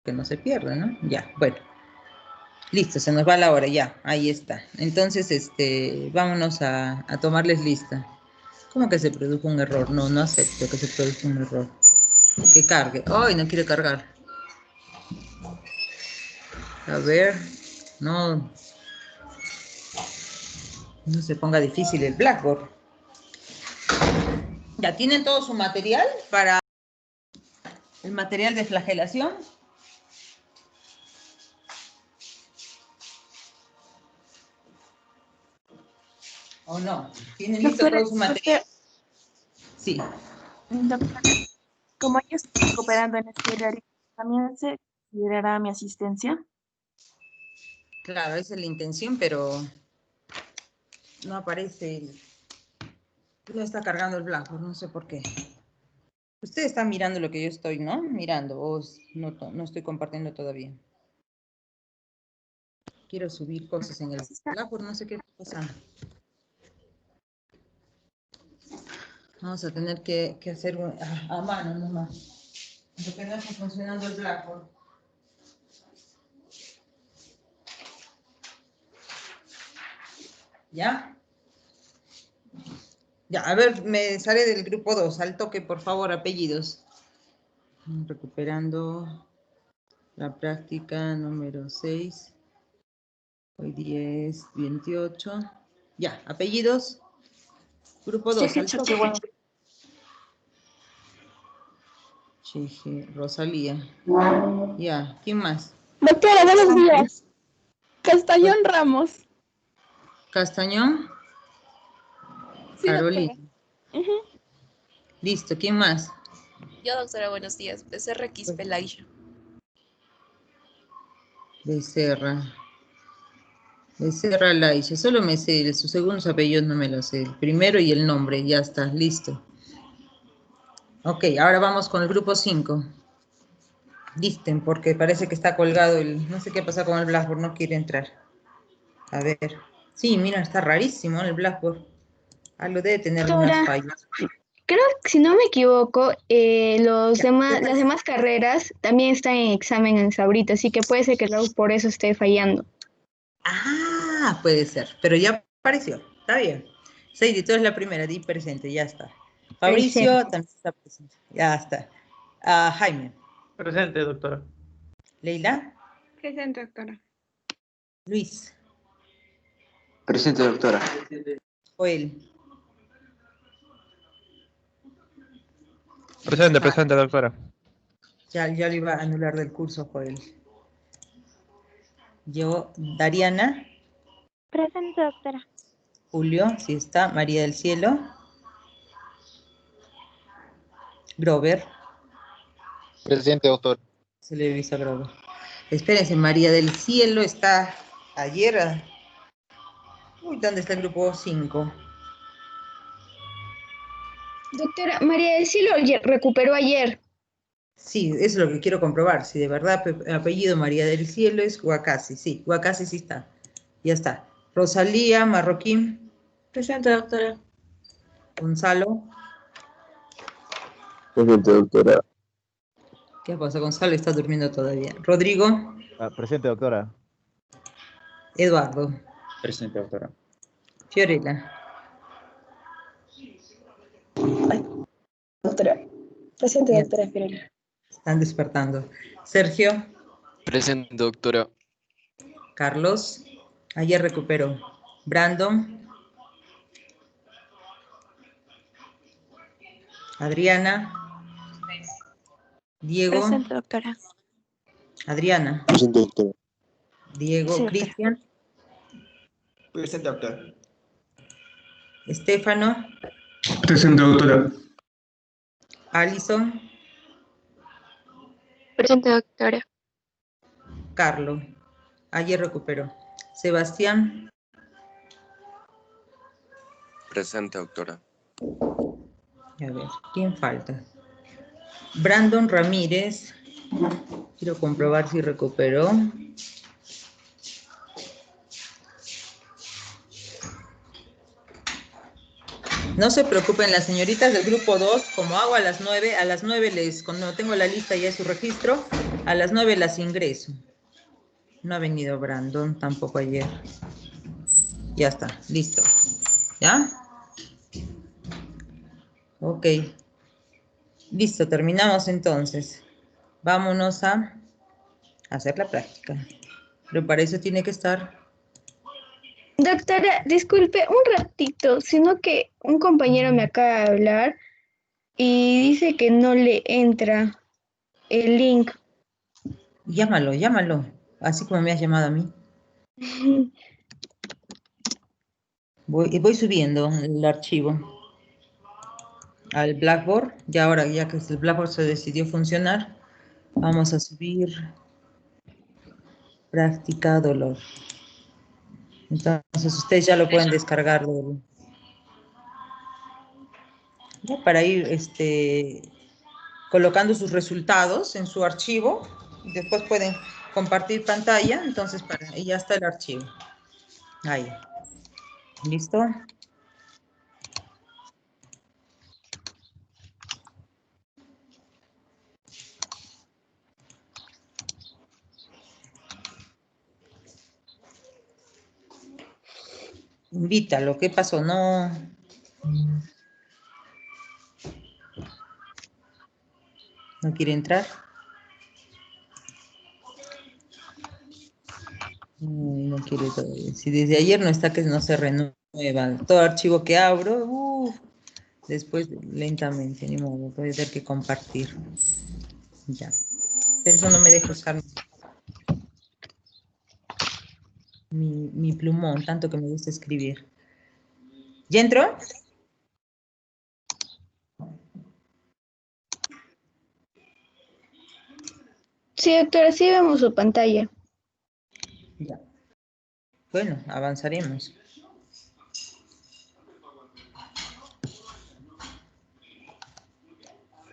que no se pierda, ¿no? Ya, bueno. Listo, se nos va la hora, ya, ahí está. Entonces, vámonos a tomarles lista. ¿Cómo que se produjo un error? No, no acepto que se produzca un error. Que cargue. ¡Ay, no quiere cargar! A ver, no se ponga difícil el Blackboard. ¿Ya tienen todo su material para el material de flagelación? ¿O no? ¿Tienen listo Doctora, todo su material? Sí. doctora, como yo estoy cooperando en este área, ¿también se considerará mi asistencia? Claro, esa es la intención, pero no aparece, no está cargando el Blackboard, no sé por qué. Ustedes están mirando lo que yo estoy, ¿no? Mirando, o no estoy compartiendo todavía. Quiero subir cosas en el Blackboard, no sé qué está pasando. Vamos a tener que hacer a mano nomás, porque no está funcionando el Blackboard. ¿Ya? Ya, a ver, me sale del grupo 2, al toque, por favor, apellidos. Recuperando la práctica número 6. Hoy 10, 28. Ya, apellidos. Grupo 2, al toque. Cheje, Rosalía. Ya, ¿quién más? Doctora, buenos días. Castañón Ramos. Castañón. Sí, Carolina. doctora. Listo, ¿quién más? Yo, doctora, buenos días. Becerra Quispe Laisha. Becerra. Becerra Laisha. Solo me sé sus segundos apellidos, no me los sé. El primero y el nombre, ya está, listo. Ok, ahora vamos con el grupo 5. Listen, porque parece que está colgado el... No sé qué pasa con el Blackboard, no quiere entrar. A ver. Sí, mira, está rarísimo el Blackboard. Algo debe tener algunas fallas. Creo que si no me equivoco, las demás carreras también están en exámenes ahorita, así que puede ser que por eso esté fallando. Ah, puede ser, pero ya apareció, está bien. Seidi, tú eres la primera, di presente, ya está. Fabricio Presente. también está presente, ya está. Jaime. Presente, doctora. Leila. Presente, doctora. Luis. Presente, doctora. Joel. Presente, doctora. Ya lo iba a anular del curso, Joel. Yo, Dariana. Presente, doctora. Julio, sí está. María del Cielo. Grover. Presente, doctor. Se le avisa a Grover. Espérense, María del Cielo está ayer. Uy, ¿dónde está el grupo 5? Doctora, María del Cielo recuperó ayer. Sí, eso es lo que quiero comprobar. Si de verdad apellido María del Cielo es Guacasi. Sí, Guacasi sí está. Ya está. Rosalía Marroquín. Presente, doctora. Gonzalo. Presente, doctora. ¿Qué pasa? Gonzalo está durmiendo todavía. Rodrigo. Presente, doctora. Eduardo. Presente, doctora. Fiorella. Doctora. Presente, Bien. doctora Fiorella. Están despertando. Sergio. Presente, doctora. Carlos. Ayer recuperó. Brandon. Adriana. Diego. Presente, doctora. Adriana. Presente, doctora. Diego. Sí, doctora. Cristian. Presente, doctora. Estefano. Presente, doctora. Alison. Presente, doctora. Carlos. Ayer recuperó. Sebastián. Presente, doctora. A ver, ¿quién falta? Brandon Ramírez. Quiero comprobar si recuperó. No se preocupen, las señoritas del grupo 2, como hago a las 9 les, cuando tengo la lista ya de su registro, a las 9 las ingreso. No ha venido Brandon tampoco ayer. Ya está, listo. ¿Ya? Ok. Listo, terminamos entonces. Vámonos a hacer la práctica. Pero para eso tiene que estar... Doctora, disculpe un ratito, sino que un compañero me acaba de hablar y dice que no le entra el link. Llámalo, llámalo. Así como me has llamado a mí. Voy subiendo el archivo al Blackboard. Ya ahora, ya que el Blackboard se decidió funcionar, vamos a subir práctica dolor. Entonces ustedes ya lo pueden descargar ya para ir colocando sus resultados en su archivo. Después pueden compartir pantalla. Entonces y ya está el archivo. Ahí. ¿Listo? Invítalo. ¿Qué pasó? No quiere entrar. No quiere todavía. Si desde ayer no está, que no se renueva. Todo archivo que abro, después lentamente, ni modo, voy a tener que compartir. Ya. Pero eso no me deja usar mi plumón, tanto que me gusta escribir. ¿Ya entró? Sí, doctora, sí vemos su pantalla. Ya. Bueno, avanzaremos.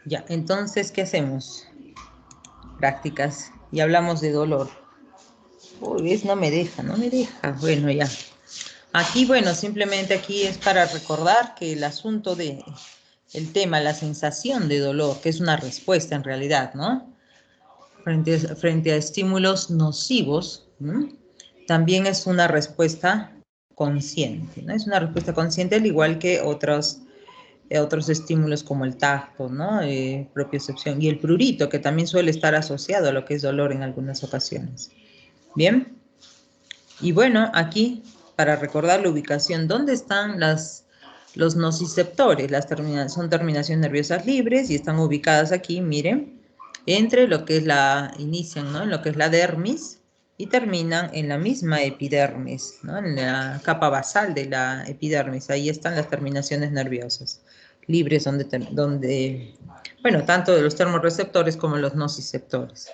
Ya, entonces, ¿qué hacemos? Prácticas. Y hablamos de dolor. Uy, ¿ves? No me deja. Bueno, ya. Aquí, bueno, simplemente aquí es para recordar que el asunto el tema, la sensación de dolor, que es una respuesta en realidad, ¿no? Frente a estímulos nocivos, ¿no? También es una respuesta consciente, ¿no? Es una respuesta consciente al igual que otros estímulos como el tacto, ¿no? Propiocepción y el prurito, que también suele estar asociado a lo que es dolor en algunas ocasiones. Bien. Y bueno, aquí, para recordar la ubicación, ¿dónde están los nociceptores? Son terminaciones nerviosas libres y están ubicadas aquí, miren, entre lo que es inician, ¿no? En lo que es la dermis y terminan en la misma epidermis, ¿no? En la capa basal de la epidermis. Ahí están las terminaciones nerviosas libres, bueno, tanto de los termorreceptores como los nociceptores.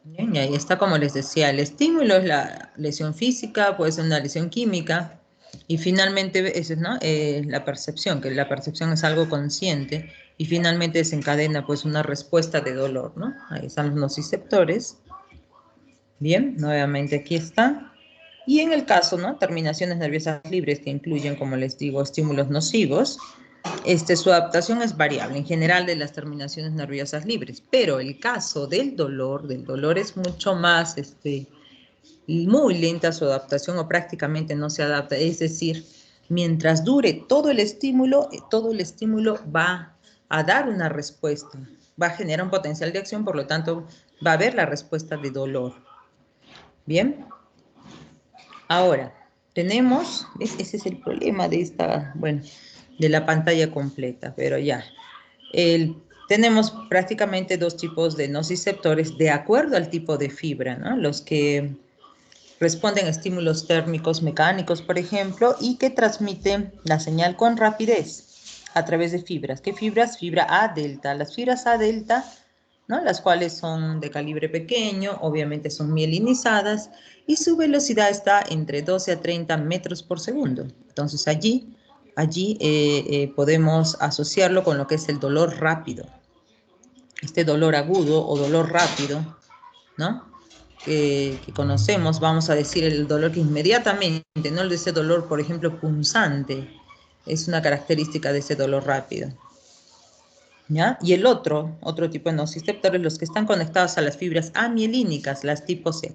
Bien, y ahí está, como les decía, el estímulo es la lesión física, puede ser una lesión química, y finalmente eso es, ¿no? La percepción, que la percepción es algo consciente, y finalmente desencadena pues una respuesta de dolor, ¿no? Ahí están los nociceptores. Bien, nuevamente aquí está. Y en el caso, ¿no? Terminaciones nerviosas libres que incluyen, como les digo, estímulos nocivos, su adaptación es variable, en general de las terminaciones nerviosas libres, pero el caso del dolor es mucho más, muy lenta su adaptación o prácticamente no se adapta, es decir, mientras dure todo el estímulo va a dar una respuesta, va a generar un potencial de acción, por lo tanto, va a haber la respuesta de dolor. Bien. Ahora, tenemos, ese es el problema de de la pantalla completa, pero ya. Tenemos prácticamente dos tipos de nociceptores de acuerdo al tipo de fibra, ¿no? Los que responden a estímulos térmicos mecánicos, por ejemplo, y que transmiten la señal con rapidez a través de fibras. ¿Qué fibras? Fibra A delta. Las fibras A delta, ¿no? Las cuales son de calibre pequeño, obviamente son mielinizadas, y su velocidad está entre 12 a 30 metros por segundo. Entonces allí podemos asociarlo con lo que es el dolor rápido. Este dolor agudo o dolor rápido, ¿no? Que conocemos, vamos a decir el dolor que inmediatamente, no ese dolor, por ejemplo, punzante, Es una característica de ese dolor rápido. ¿Ya? Y el otro tipo de nociceptores, los que están conectados a las fibras amielínicas, las tipo C.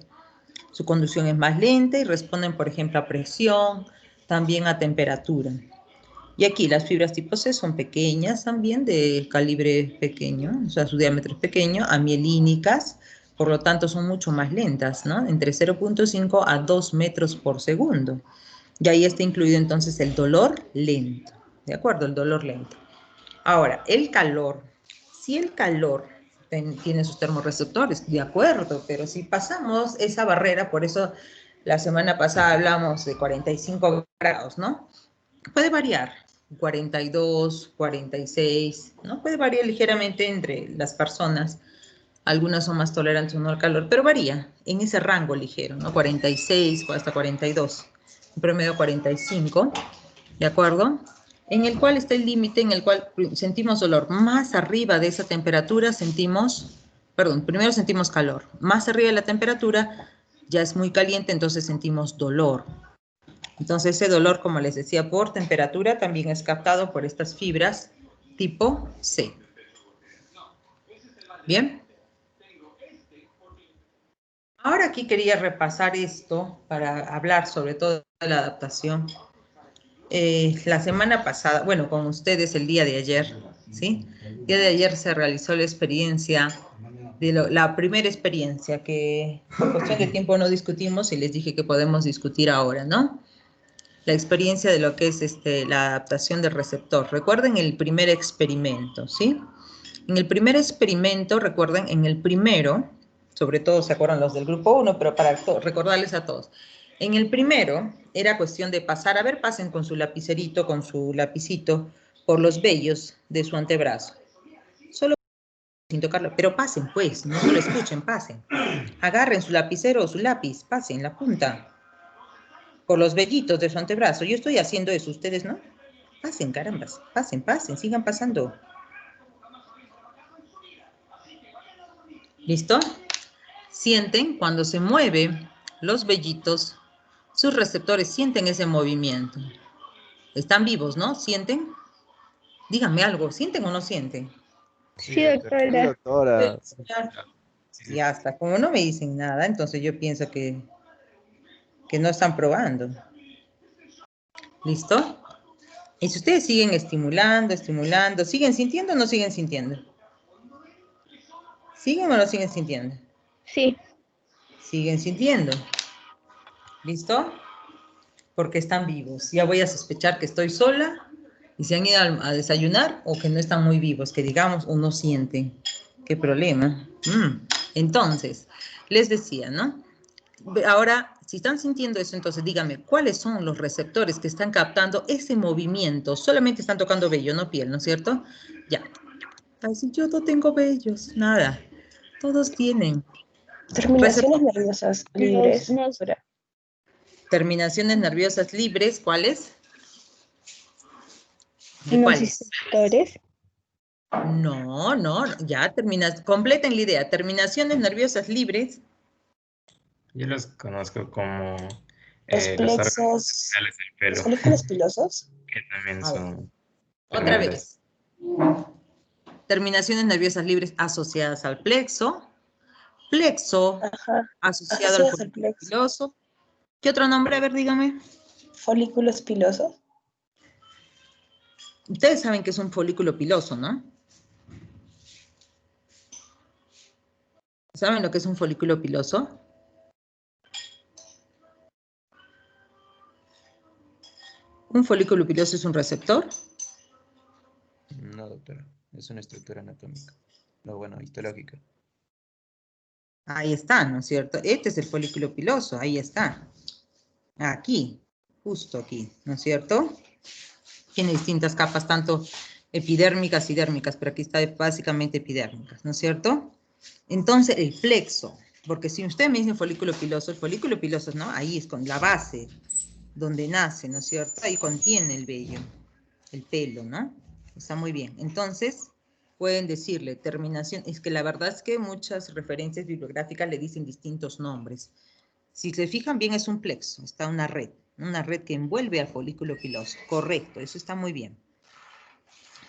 Su conducción es más lenta y responden, por ejemplo, a presión, también a temperatura. Y aquí las fibras tipo C son pequeñas también, de calibre pequeño, o sea, su diámetro es pequeño, amielínicas, por lo tanto son mucho más lentas, ¿no? Entre 0.5 a 2 metros por segundo. Y ahí está incluido entonces el dolor lento, ¿de acuerdo? El dolor lento. Ahora, el calor. Si el calor tiene sus termorreceptores, de acuerdo, pero si pasamos esa barrera, por eso la semana pasada hablamos de 45 grados, ¿no? Puede variar, 42, 46, ¿no? Puede variar ligeramente entre las personas. Algunas son más tolerantes o no al calor, pero varía en ese rango ligero, ¿no? 46 o hasta 42, en promedio 45, ¿de acuerdo? En el cual está el límite en el cual sentimos dolor. Más arriba de esa temperatura primero sentimos calor. Más arriba de la temperatura ya es muy caliente, entonces sentimos dolor. Entonces ese dolor, como les decía, por temperatura también es captado por estas fibras tipo C. ¿Bien? Ahora aquí quería repasar esto para hablar sobre todo de la adaptación. La semana pasada, bueno, con ustedes el día de ayer, ¿sí? El día de ayer se realizó la experiencia, la primera experiencia que por cuestión de tiempo no discutimos y les dije que podemos discutir ahora, ¿no? La experiencia de lo que es la adaptación del receptor. Recuerden el primer experimento, ¿sí? En el primer experimento, recuerden, en el primero, sobre todo se acuerdan los del grupo 1, pero para recordarles a todos. En el primero era cuestión de pasar, a ver, pasen con su lapicerito, con su lapicito, por los vellos de su antebrazo. Solo sin tocarlo, pero pasen pues, no solo escuchen, pasen. Agarren su lapicero o su lápiz, pasen la punta por los vellitos de su antebrazo. Yo estoy haciendo eso, ustedes no. Pasen, carambas, pasen, pasen, sigan pasando. ¿Listo? Sienten cuando se mueven los vellitos, sus receptores sienten ese movimiento. Están vivos, ¿no? ¿Sienten? Díganme algo, ¿sienten o no sienten? Sí, doctora. Sí, doctora. Ya está, como no me dicen nada, entonces yo pienso que no están probando. ¿Listo? Y si ustedes siguen estimulando, ¿siguen sintiendo o no siguen sintiendo? ¿Siguen o no siguen sintiendo? Sí. Siguen sintiendo. ¿Listo? Porque están vivos. Ya voy a sospechar que estoy sola y se han ido a desayunar o que no están muy vivos, que digamos o no sienten. ¿Qué problema? Entonces, les decía, ¿no? Ahora, si están sintiendo eso, entonces díganme, ¿cuáles son los receptores que están captando ese movimiento? Solamente están tocando vello, no piel, ¿no es cierto? Ya. Ay, si yo no tengo vellos, nada. Todos tienen. Terminaciones nerviosas libres. Terminaciones nerviosas libres, ¿cuáles? ¿De cuáles? Nociceptores. No, ya completen la idea. Terminaciones nerviosas libres. Yo los conozco como Los plexos, los folículos pilosos. que también son... Otra vez. Terminaciones nerviosas libres asociadas al plexo. Plexo asociado al folículo piloso. ¿Qué otro nombre? A ver, dígame. Folículos pilosos. Ustedes saben que es un folículo piloso, ¿no? ¿Saben lo que es un folículo piloso? ¿Un folículo piloso es un receptor? No, doctora. Es una estructura anatómica. No, bueno, histológica. Ahí está, ¿no es cierto? Este es el folículo piloso, ahí está. Aquí, justo aquí, ¿no es cierto? Tiene distintas capas, tanto epidérmicas y dérmicas, pero aquí está básicamente epidérmicas, ¿no es cierto? Entonces, el plexo, porque si usted me dice folículo piloso, el folículo piloso, ¿no? Ahí es con la base, donde nace, ¿no es cierto? Ahí contiene el vello, el pelo, ¿no? Está muy bien. Entonces, pueden decirle terminación, es que la verdad es que muchas referencias bibliográficas le dicen distintos nombres. Si se fijan bien es un plexo, está una red, Una red que envuelve al folículo piloso. Correcto, eso está muy bien.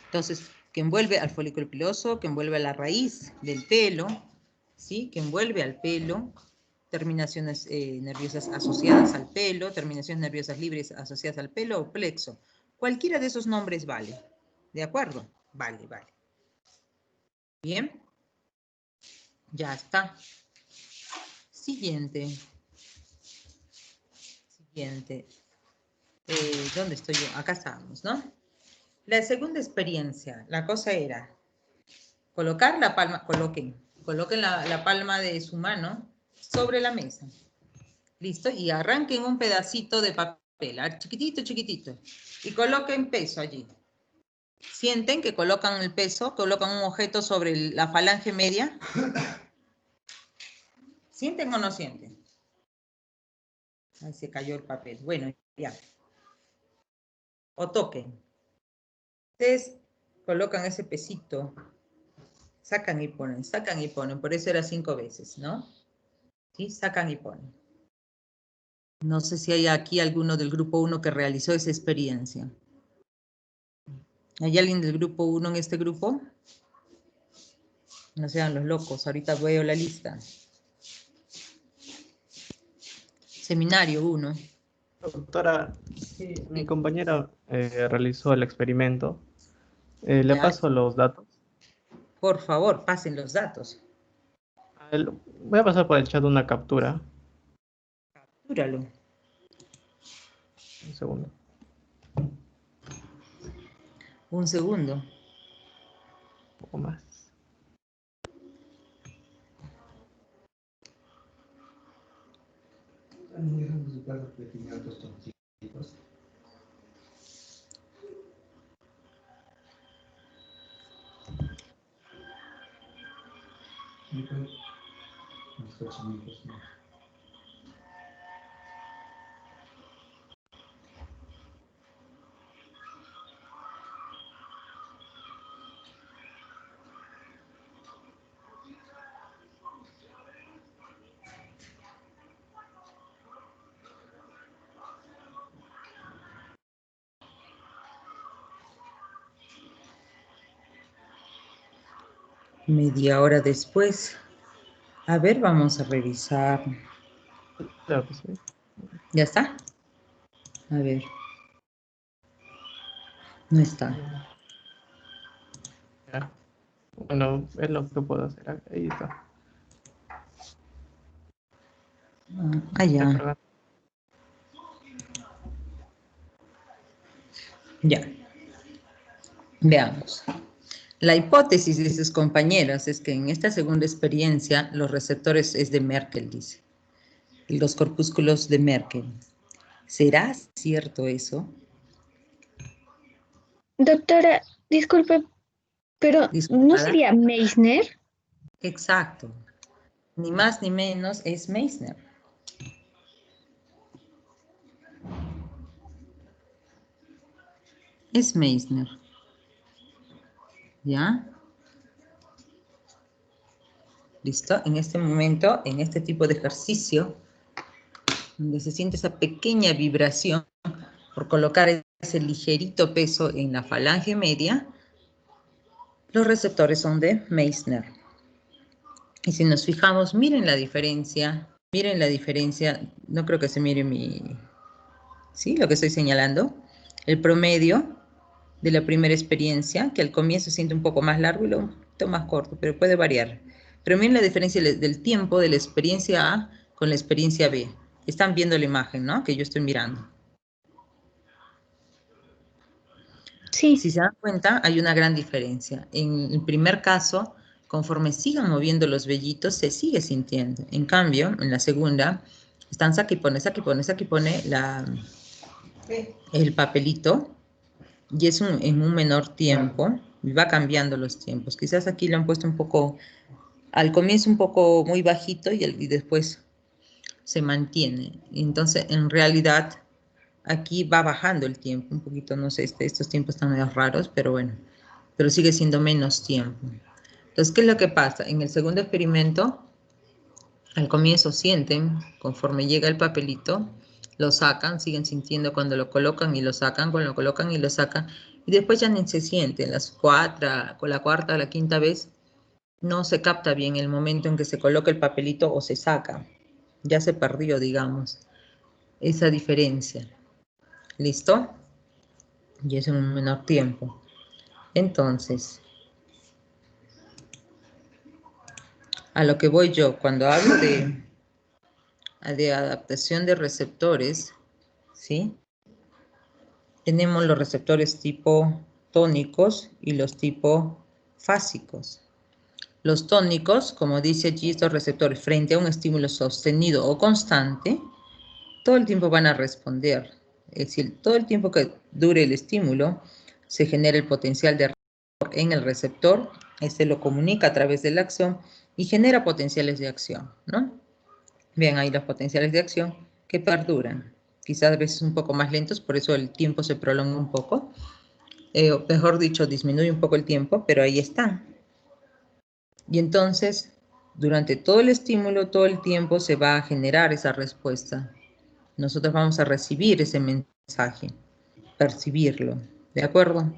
Entonces, que envuelve al folículo piloso, que envuelve a la raíz del pelo, ¿sí? Que envuelve al pelo, terminaciones nerviosas asociadas al pelo, terminaciones nerviosas libres asociadas al pelo o plexo. Cualquiera de esos nombres vale. ¿De acuerdo? Vale, vale. Bien. Ya está. Siguiente. Siguiente. ¿Dónde estoy yo? Acá estábamos, ¿no? La segunda experiencia, la cosa era colocar la palma, coloquen la palma de su mano sobre la mesa. ¿Listo? Y arranquen un pedacito de papel, chiquitito, chiquitito, y coloquen peso allí. ¿Sienten que colocan el peso, colocan un objeto sobre la falange media? ¿Sienten o no sienten? Ahí se cayó el papel. Bueno, ya. O toquen. Ustedes colocan ese pesito, sacan y ponen, por eso era 5 veces, ¿no? ¿Sí? Sacan y ponen. No sé si hay aquí alguno del grupo 1 que realizó esa experiencia. ¿Hay alguien del grupo 1 en este grupo? No sean los locos, ahorita veo la lista. Seminario 1. Doctora, sí, mi compañera realizó el experimento. Le Ya. paso los datos. Por favor, pasen los datos. Voy a pasar por el chat una captura. Captúralo. Un segundo. Un segundo. Un poco más. Media hora después. A ver, vamos a revisar. Claro que sí. ¿Ya está? A ver. No está. Ya. Bueno, es lo que puedo hacer. Ahí está. Ya. Ya. Veamos. La hipótesis de sus compañeras es que en esta segunda experiencia los receptores es de Merkel, dice. Los corpúsculos de Merkel. ¿Será cierto eso? Doctora, disculpe, pero ¿no Disculpada. sería Meissner? Exacto. Ni más ni menos es Meissner. Es Meissner. ¿Ya? ¿Listo? En este momento, en este tipo de ejercicio, donde se siente esa pequeña vibración por colocar ese ligerito peso en la falange media, los receptores son de Meissner. Y si nos fijamos, miren la diferencia, no creo que se mire ¿sí? Lo que estoy señalando, el promedio de la primera experiencia, que al comienzo se siente un poco más largo y luego un poquito más corto, pero puede variar. Pero miren la diferencia del tiempo de la experiencia A con la experiencia B. Están viendo la imagen, ¿no? Que yo estoy mirando. Sí. Si se dan cuenta, hay una gran diferencia. En el primer caso, conforme sigan moviendo los vellitos, se sigue sintiendo. En cambio, en la segunda, están saca y pone el papelito, y es en un menor tiempo, y va cambiando los tiempos. Quizás aquí lo han puesto un poco, al comienzo un poco muy bajito, y después se mantiene. Entonces, en realidad, aquí va bajando el tiempo, un poquito, no sé, estos tiempos están medio raros, pero bueno, pero sigue siendo menos tiempo. Entonces, ¿qué es lo que pasa? En el segundo experimento, al comienzo sienten, conforme llega el papelito, lo sacan, siguen sintiendo cuando lo colocan y lo sacan, cuando lo colocan y lo sacan, y después ya ni se sienten, con la cuarta o la quinta vez, no se capta bien el momento en que se coloca el papelito o se saca. Ya se perdió, digamos, esa diferencia. ¿Listo? Y es en un menor tiempo. Entonces, a lo que voy yo, cuando hablo de adaptación de receptores, ¿sí? Tenemos los receptores tipo tónicos y los tipo fásicos. Los tónicos, como dice allí, estos receptores frente a un estímulo sostenido o constante, todo el tiempo van a responder. Es decir, todo el tiempo que dure el estímulo, se genera el potencial de receptor en el receptor, este lo comunica a través de la acción y genera potenciales de acción, ¿no? Vean ahí los potenciales de acción que perduran. Quizás a veces un poco más lentos, por eso el tiempo se prolonga un poco. Mejor dicho, disminuye un poco el tiempo, pero ahí están. Y entonces, durante todo el estímulo, todo el tiempo se va a generar esa respuesta. Nosotros vamos a recibir ese mensaje, percibirlo, ¿de acuerdo?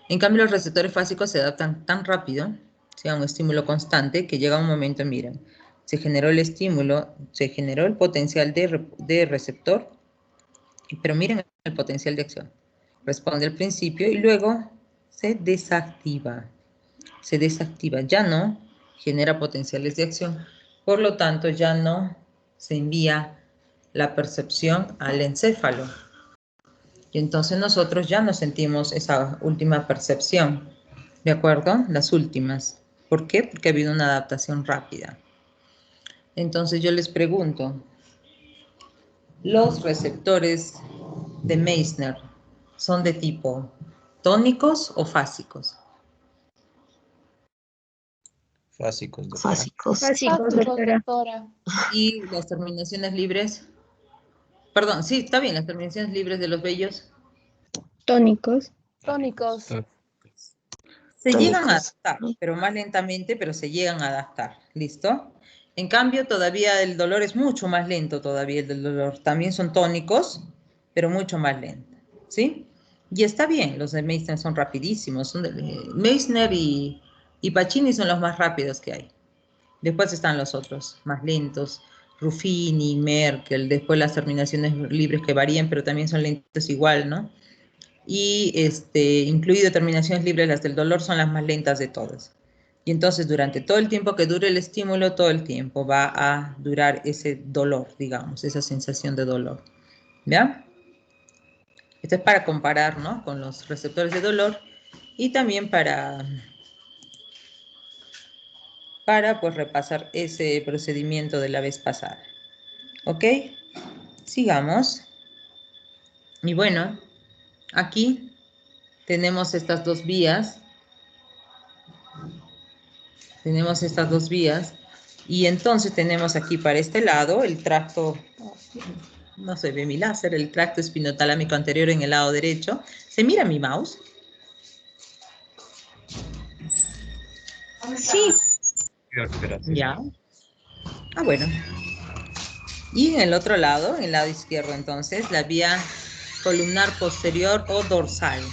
En cambio, los receptores fásicos se adaptan tan rápido, sea un estímulo constante, que llega un momento, miren, se generó el estímulo, se generó el potencial de receptor, pero miren el potencial de acción. Responde al principio y luego se desactiva. Se desactiva, ya no genera potenciales de acción, por lo tanto ya no se envía la percepción al encéfalo. Y entonces nosotros ya no sentimos esa última percepción, ¿de acuerdo? Las últimas. ¿Por qué? Porque ha habido una adaptación rápida. Entonces yo les pregunto, ¿los receptores de Meissner son de tipo tónicos o fásicos? Fásicos, doctora. Básicos, doctora. ¿Y las terminaciones libres? Perdón, sí, está bien, las terminaciones libres de los vellos. Tónicos. Tónicos. Se llegan a adaptar, pero más lentamente, pero se llegan a adaptar. ¿Listo? En cambio, todavía el dolor es mucho más lento todavía el del dolor. También son tónicos, pero mucho más lento. ¿Sí? Y está bien, los de Meissner son rapidísimos. Meissner y Pacini son los más rápidos que hay. Después están los otros, más lentos. Ruffini, Merkel, después las terminaciones libres que varían, pero también son lentos igual, ¿no? Y incluido terminaciones libres, las del dolor son las más lentas de todas. Y entonces durante todo el tiempo que dure el estímulo, todo el tiempo va a durar ese dolor, digamos, esa sensación de dolor. ¿Ya? Esto es para comparar, ¿no? Con los receptores de dolor y también para pues repasar ese procedimiento de la vez pasada. ¿Ok? Sigamos. Y bueno, aquí tenemos estas dos vías. Tenemos estas dos vías. Y entonces tenemos aquí para este lado el tracto, no se ve mi láser, el tracto espinotalámico anterior en el lado derecho. ¿Se mira mi mouse? Sí. Ya. Ah, bueno. Y en el otro lado, en el lado izquierdo, entonces, la vía columnar posterior o dorsal.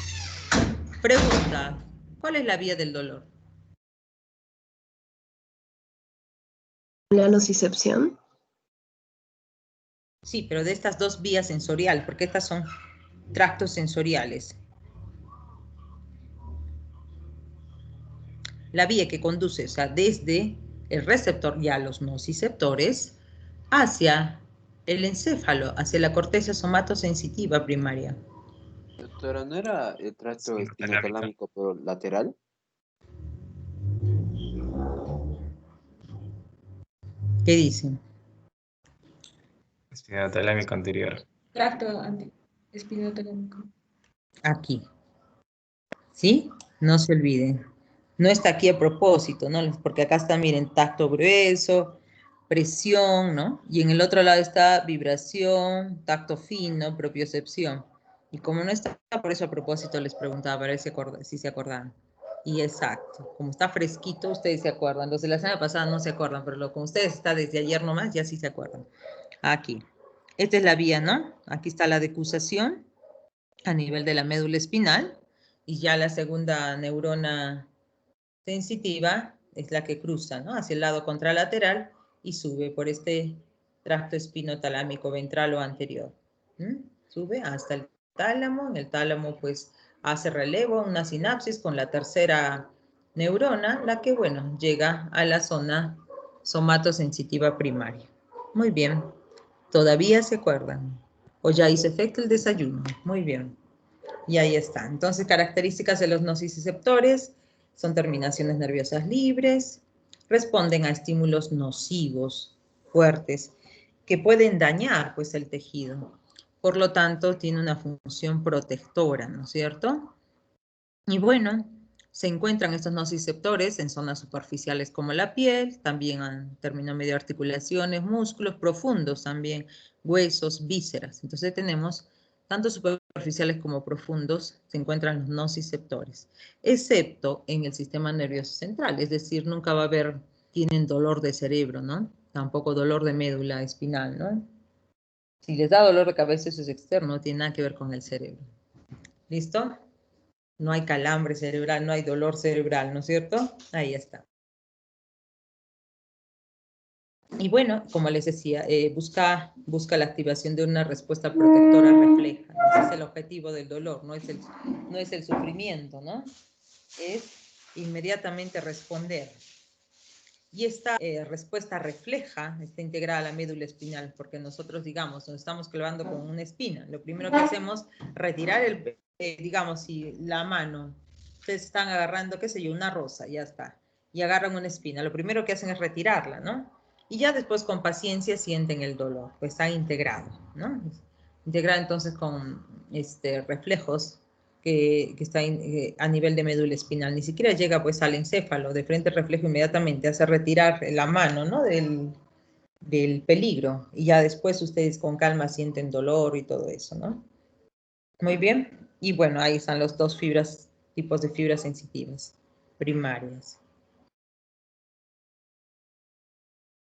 Pregunta, ¿cuál es la vía del dolor? ¿La nocicepción? Sí, pero de estas dos vías sensorial, porque estas son tractos sensoriales. La vía que conduce, o sea, desde el receptor y a los nociceptores hacia el encéfalo, hacia la corteza somatosensitiva primaria. Doctora, ¿no era el tracto espinotalámico pero lateral? ¿Qué dicen? Espinotalámico anterior. Tracto espinotalámico. Aquí. ¿Sí? No se olviden. No está aquí a propósito, ¿no? Porque acá está, miren, tacto grueso, presión, ¿no? Y en el otro lado está vibración, tacto fino, propiocepción. Y como no está, por eso a propósito les preguntaba para ver si se acordaban. Y exacto, como está fresquito, ustedes se acuerdan. Los de la semana pasada no se acuerdan, pero como ustedes está desde ayer nomás, ya sí se acuerdan. Aquí. Esta es la vía, ¿no? Aquí está la decusación a nivel de la médula espinal y ya la segunda neurona sensitiva es la que cruza, ¿no? Hacia el lado contralateral y sube por este tracto espinotalámico ventral o anterior. Sube hasta el tálamo. En el tálamo, pues, hace relevo, una sinapsis con la tercera neurona, la que, bueno, llega a la zona somatosensitiva primaria. Muy bien. ¿Todavía se acuerdan? ¿O ya hizo efecto el desayuno? Muy bien. Y ahí está. Entonces, características de los nociceptores son terminaciones nerviosas libres, responden a estímulos nocivos, fuertes, que pueden dañar, pues, el tejido. Por lo tanto, tiene una función protectora, ¿no es cierto? Y bueno, se encuentran estos nociceptores en zonas superficiales como la piel, también en término medio de articulaciones, músculos profundos también, huesos, vísceras. Entonces tenemos tanto superficiales como profundos, se encuentran los nociceptores, excepto en el sistema nervioso central, es decir, nunca va a haber, tienen dolor de cerebro, ¿no? Tampoco dolor de médula espinal, ¿no? Si les da dolor de cabeza, eso es externo, no tiene nada que ver con el cerebro. ¿Listo? No hay calambre cerebral, no hay dolor cerebral, ¿no es cierto? Ahí está. Y bueno, como les decía, busca la activación de una respuesta protectora refleja. Ese es el objetivo del dolor, no es el sufrimiento, ¿no? Es inmediatamente responder. Y esta respuesta refleja, está integrada a la médula espinal, porque nosotros, digamos, nos estamos clavando con una espina. Lo primero que hacemos, retirar digamos, si la mano, ustedes están agarrando, qué sé yo, una rosa, ya está, y agarran una espina. Lo primero que hacen es retirarla, ¿no? Y ya después, con paciencia, sienten el dolor, pues está integrado, ¿no? Integrado entonces con reflejos que está a nivel de médula espinal, ni siquiera llega pues al encéfalo, de frente reflejo inmediatamente hace retirar la mano, ¿no? del peligro, y ya después ustedes con calma sienten dolor y todo eso, ¿no? Muy bien, y bueno, ahí están los dos tipos de fibras sensitivas primarias.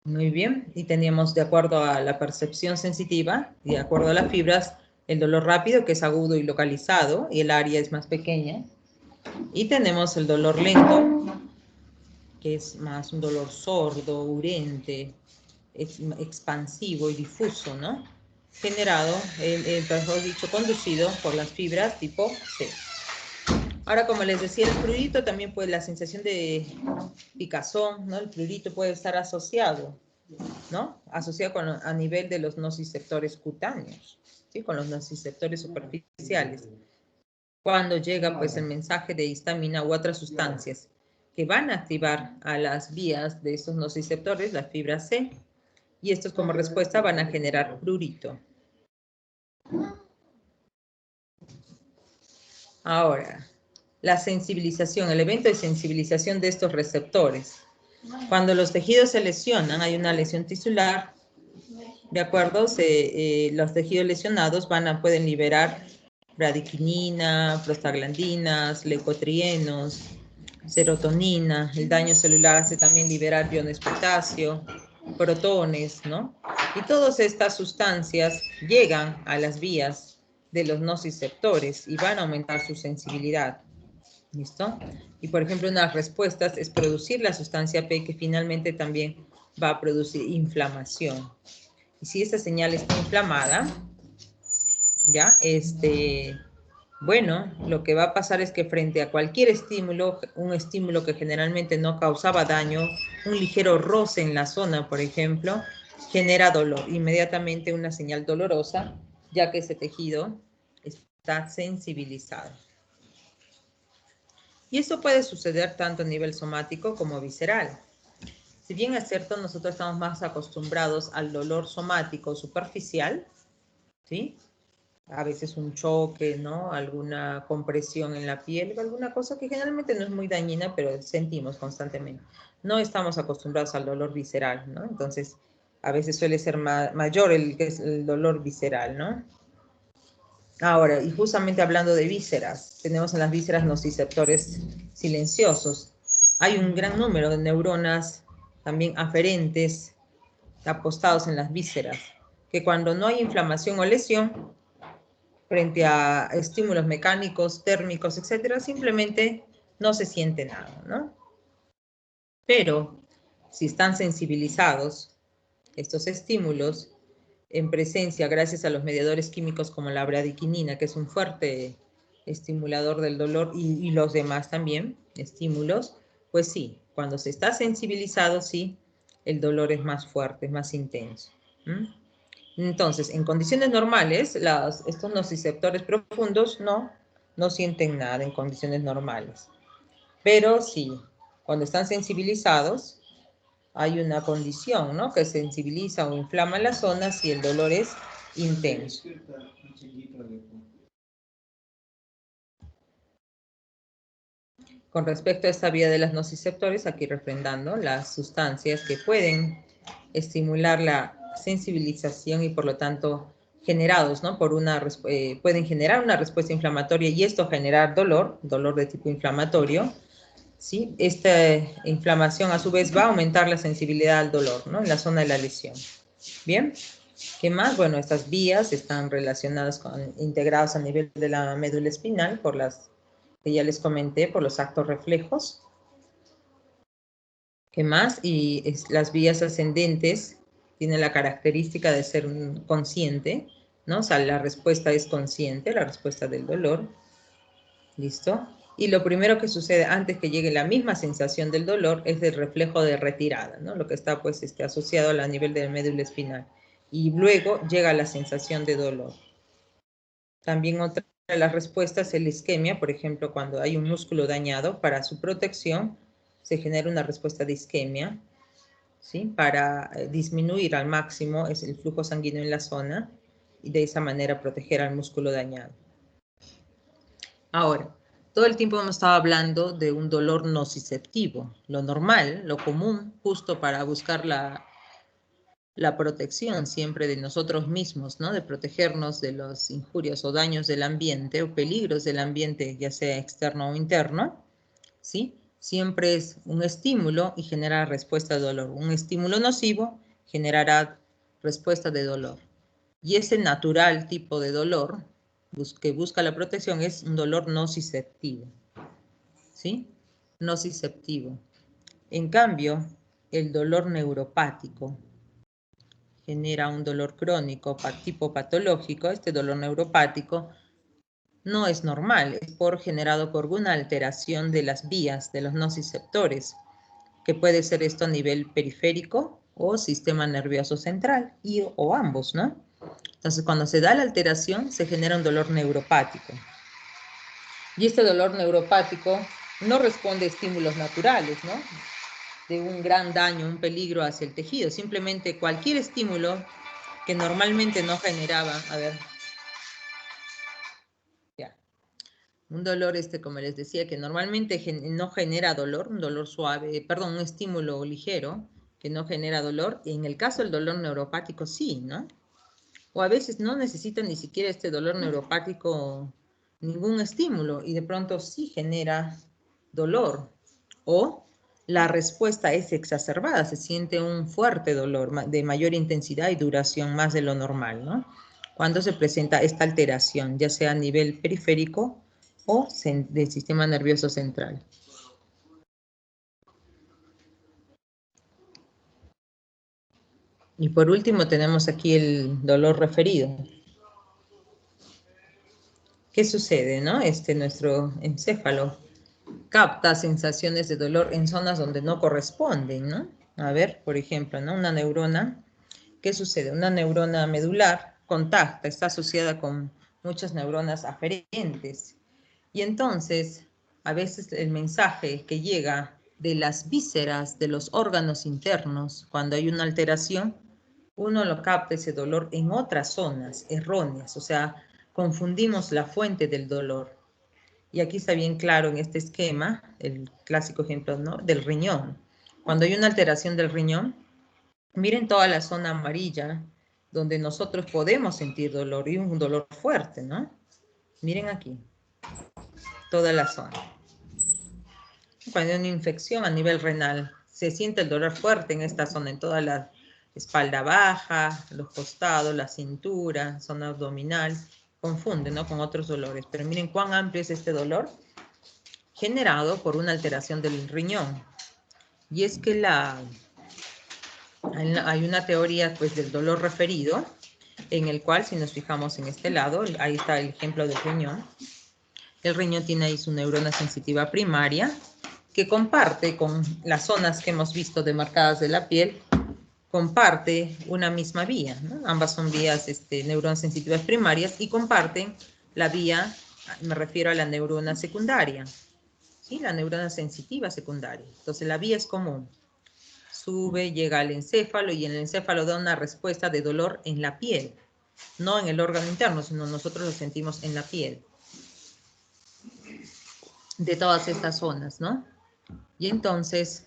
Muy bien, y teníamos de acuerdo a la percepción sensitiva, y de acuerdo a las fibras, el dolor rápido, que es agudo y localizado, y el área es más pequeña. Y tenemos el dolor lento, que es más un dolor sordo, urente, expansivo y difuso, ¿no? Generado, mejor dicho, conducido por las fibras tipo C. Ahora, como les decía, el prurito también puede, la sensación de picazón, ¿no? El prurito puede estar asociado, ¿no? Asociado a nivel de los nociceptores cutáneos, ¿sí? Con los nociceptores superficiales. Cuando llega, pues, el mensaje de histamina u otras sustancias que van a activar a las vías de estos nociceptores, la fibra C, y estos como respuesta van a generar prurito. Ahora, la sensibilización, el evento de sensibilización de estos receptores. Cuando los tejidos se lesionan, hay una lesión tisular, ¿de acuerdo? Los tejidos lesionados pueden liberar bradiquinina, prostaglandinas, leucotrienos, serotonina. El daño celular hace también liberar iones potasio, protones, ¿no? Y todas estas sustancias llegan a las vías de los nociceptores y van a aumentar su sensibilidad. ¿Listo? Y por ejemplo, una de las respuestas es producir la sustancia P, que finalmente también va a producir inflamación. Y si esta señal está inflamada, ya, bueno, lo que va a pasar es que frente a cualquier estímulo, un estímulo que generalmente no causaba daño, un ligero roce en la zona, por ejemplo, genera dolor, inmediatamente una señal dolorosa, ya que ese tejido está sensibilizado. Y eso puede suceder tanto a nivel somático como visceral. Si bien es cierto, nosotros estamos más acostumbrados al dolor somático superficial, ¿sí? A veces un choque, ¿no? Alguna compresión en la piel, alguna cosa que generalmente no es muy dañina, pero sentimos constantemente. No estamos acostumbrados al dolor visceral, ¿no? Entonces, a veces suele ser mayor el dolor visceral, ¿no? Ahora, y justamente hablando de vísceras, tenemos en las vísceras nociceptores silenciosos. Hay un gran número de neuronas también aferentes apostados en las vísceras, que cuando no hay inflamación o lesión, frente a estímulos mecánicos, térmicos, etcétera, simplemente no se siente nada, ¿no? Pero si están sensibilizados estos estímulos en presencia, gracias a los mediadores químicos como la bradiquinina, que es un fuerte estimulador del dolor, y los demás también, estímulos, pues sí, cuando se está sensibilizado, sí, el dolor es más fuerte, es más intenso. Entonces, en condiciones normales, estos nociceptores profundos no sienten nada en condiciones normales. Pero sí, cuando están sensibilizados, hay una condición, ¿no? Que sensibiliza o inflama las zonas y el dolor es intenso. Con respecto a esta vía de las nociceptores, aquí refrendando las sustancias que pueden estimular la sensibilización y por lo tanto generados, ¿no? Pueden generar una respuesta inflamatoria y esto generar dolor de tipo inflamatorio, ¿sí? Esta inflamación a su vez va a aumentar la sensibilidad al dolor, ¿no? En la zona de la lesión. Bien, ¿qué más? Bueno, estas vías están relacionadas integradas a nivel de la médula espinal por las que ya les comenté, por los actos reflejos. ¿Qué más? Y las vías ascendentes tienen la característica de ser consciente, ¿no? O sea, la respuesta es consciente, la respuesta del dolor. ¿Listo? Y lo primero que sucede antes que llegue la misma sensación del dolor es el reflejo de retirada, ¿no? Lo que está pues asociado a nivel del médula espinal. Y luego llega la sensación de dolor. También otra de las respuestas es la isquemia, por ejemplo, cuando hay un músculo dañado, para su protección se genera una respuesta de isquemia, ¿sí? Para disminuir al máximo el flujo sanguíneo en la zona y de esa manera proteger al músculo dañado. Ahora, todo el tiempo hemos estado hablando de un dolor nociceptivo, lo normal, lo común, justo para buscar la protección siempre de nosotros mismos, ¿no? De protegernos de los injurias o daños del ambiente o peligros del ambiente, ya sea externo o interno, ¿sí? Siempre es un estímulo y genera respuesta de dolor. Un estímulo nocivo generará respuesta de dolor. Y ese natural tipo de dolor que busca la protección es un dolor nociceptivo, ¿sí? Nociceptivo. En cambio, el dolor neuropático genera un dolor crónico tipo patológico. Este dolor neuropático no es normal, es generado por una alteración de las vías de los nociceptores, que puede ser esto a nivel periférico o sistema nervioso central, o ambos, ¿no? Entonces, cuando se da la alteración, se genera un dolor neuropático. Y este dolor neuropático no responde a estímulos naturales, ¿no? De un gran daño, un peligro hacia el tejido. Simplemente cualquier estímulo que normalmente no generaba, un dolor, como les decía, que normalmente no genera dolor, un dolor suave, perdón, un estímulo ligero que no genera dolor. Y en el caso del dolor neuropático, sí, ¿no? O a veces no necesita ni siquiera este dolor neuropático ningún estímulo y de pronto sí genera dolor. O la respuesta es exacerbada, se siente un fuerte dolor de mayor intensidad y duración más de lo normal, ¿no? Cuando se presenta esta alteración, ya sea a nivel periférico o del sistema nervioso central. Y por último tenemos aquí el dolor referido. ¿Qué sucede, no? Nuestro encéfalo capta sensaciones de dolor en zonas donde no corresponden, ¿no? A ver, por ejemplo, ¿no? Una neurona, ¿qué sucede? Una neurona medular contacta, está asociada con muchas neuronas aferentes. Y entonces, a veces el mensaje que llega de las vísceras, de los órganos internos, cuando hay una alteración, uno lo capta ese dolor en otras zonas erróneas, o sea, confundimos la fuente del dolor. Y aquí está bien claro en este esquema, el clásico ejemplo, ¿no? Del riñón. Cuando hay una alteración del riñón, miren toda la zona amarilla, donde nosotros podemos sentir dolor, y un dolor fuerte, ¿no? Miren aquí, toda la zona. Cuando hay una infección a nivel renal, se siente el dolor fuerte en esta zona, en toda espalda baja, los costados, la cintura, zona abdominal, confunde, ¿no?, con otros dolores. Pero miren cuán amplio es este dolor generado por una alteración del riñón. Y es que hay una teoría, pues, del dolor referido, en el cual, si nos fijamos en este lado, ahí está el ejemplo del riñón. El riñón tiene ahí su neurona sensitiva primaria, que comparte con las zonas que hemos visto demarcadas de la piel, comparte una misma vía, ¿no? Ambas son vías neuronas sensitivas primarias y comparten la vía, me refiero a la neurona secundaria, ¿sí? La neurona sensitiva secundaria. Entonces la vía es común. Sube, llega al encéfalo y en el encéfalo da una respuesta de dolor en la piel, no en el órgano interno, sino nosotros lo sentimos en la piel. De todas estas zonas, ¿no? Y entonces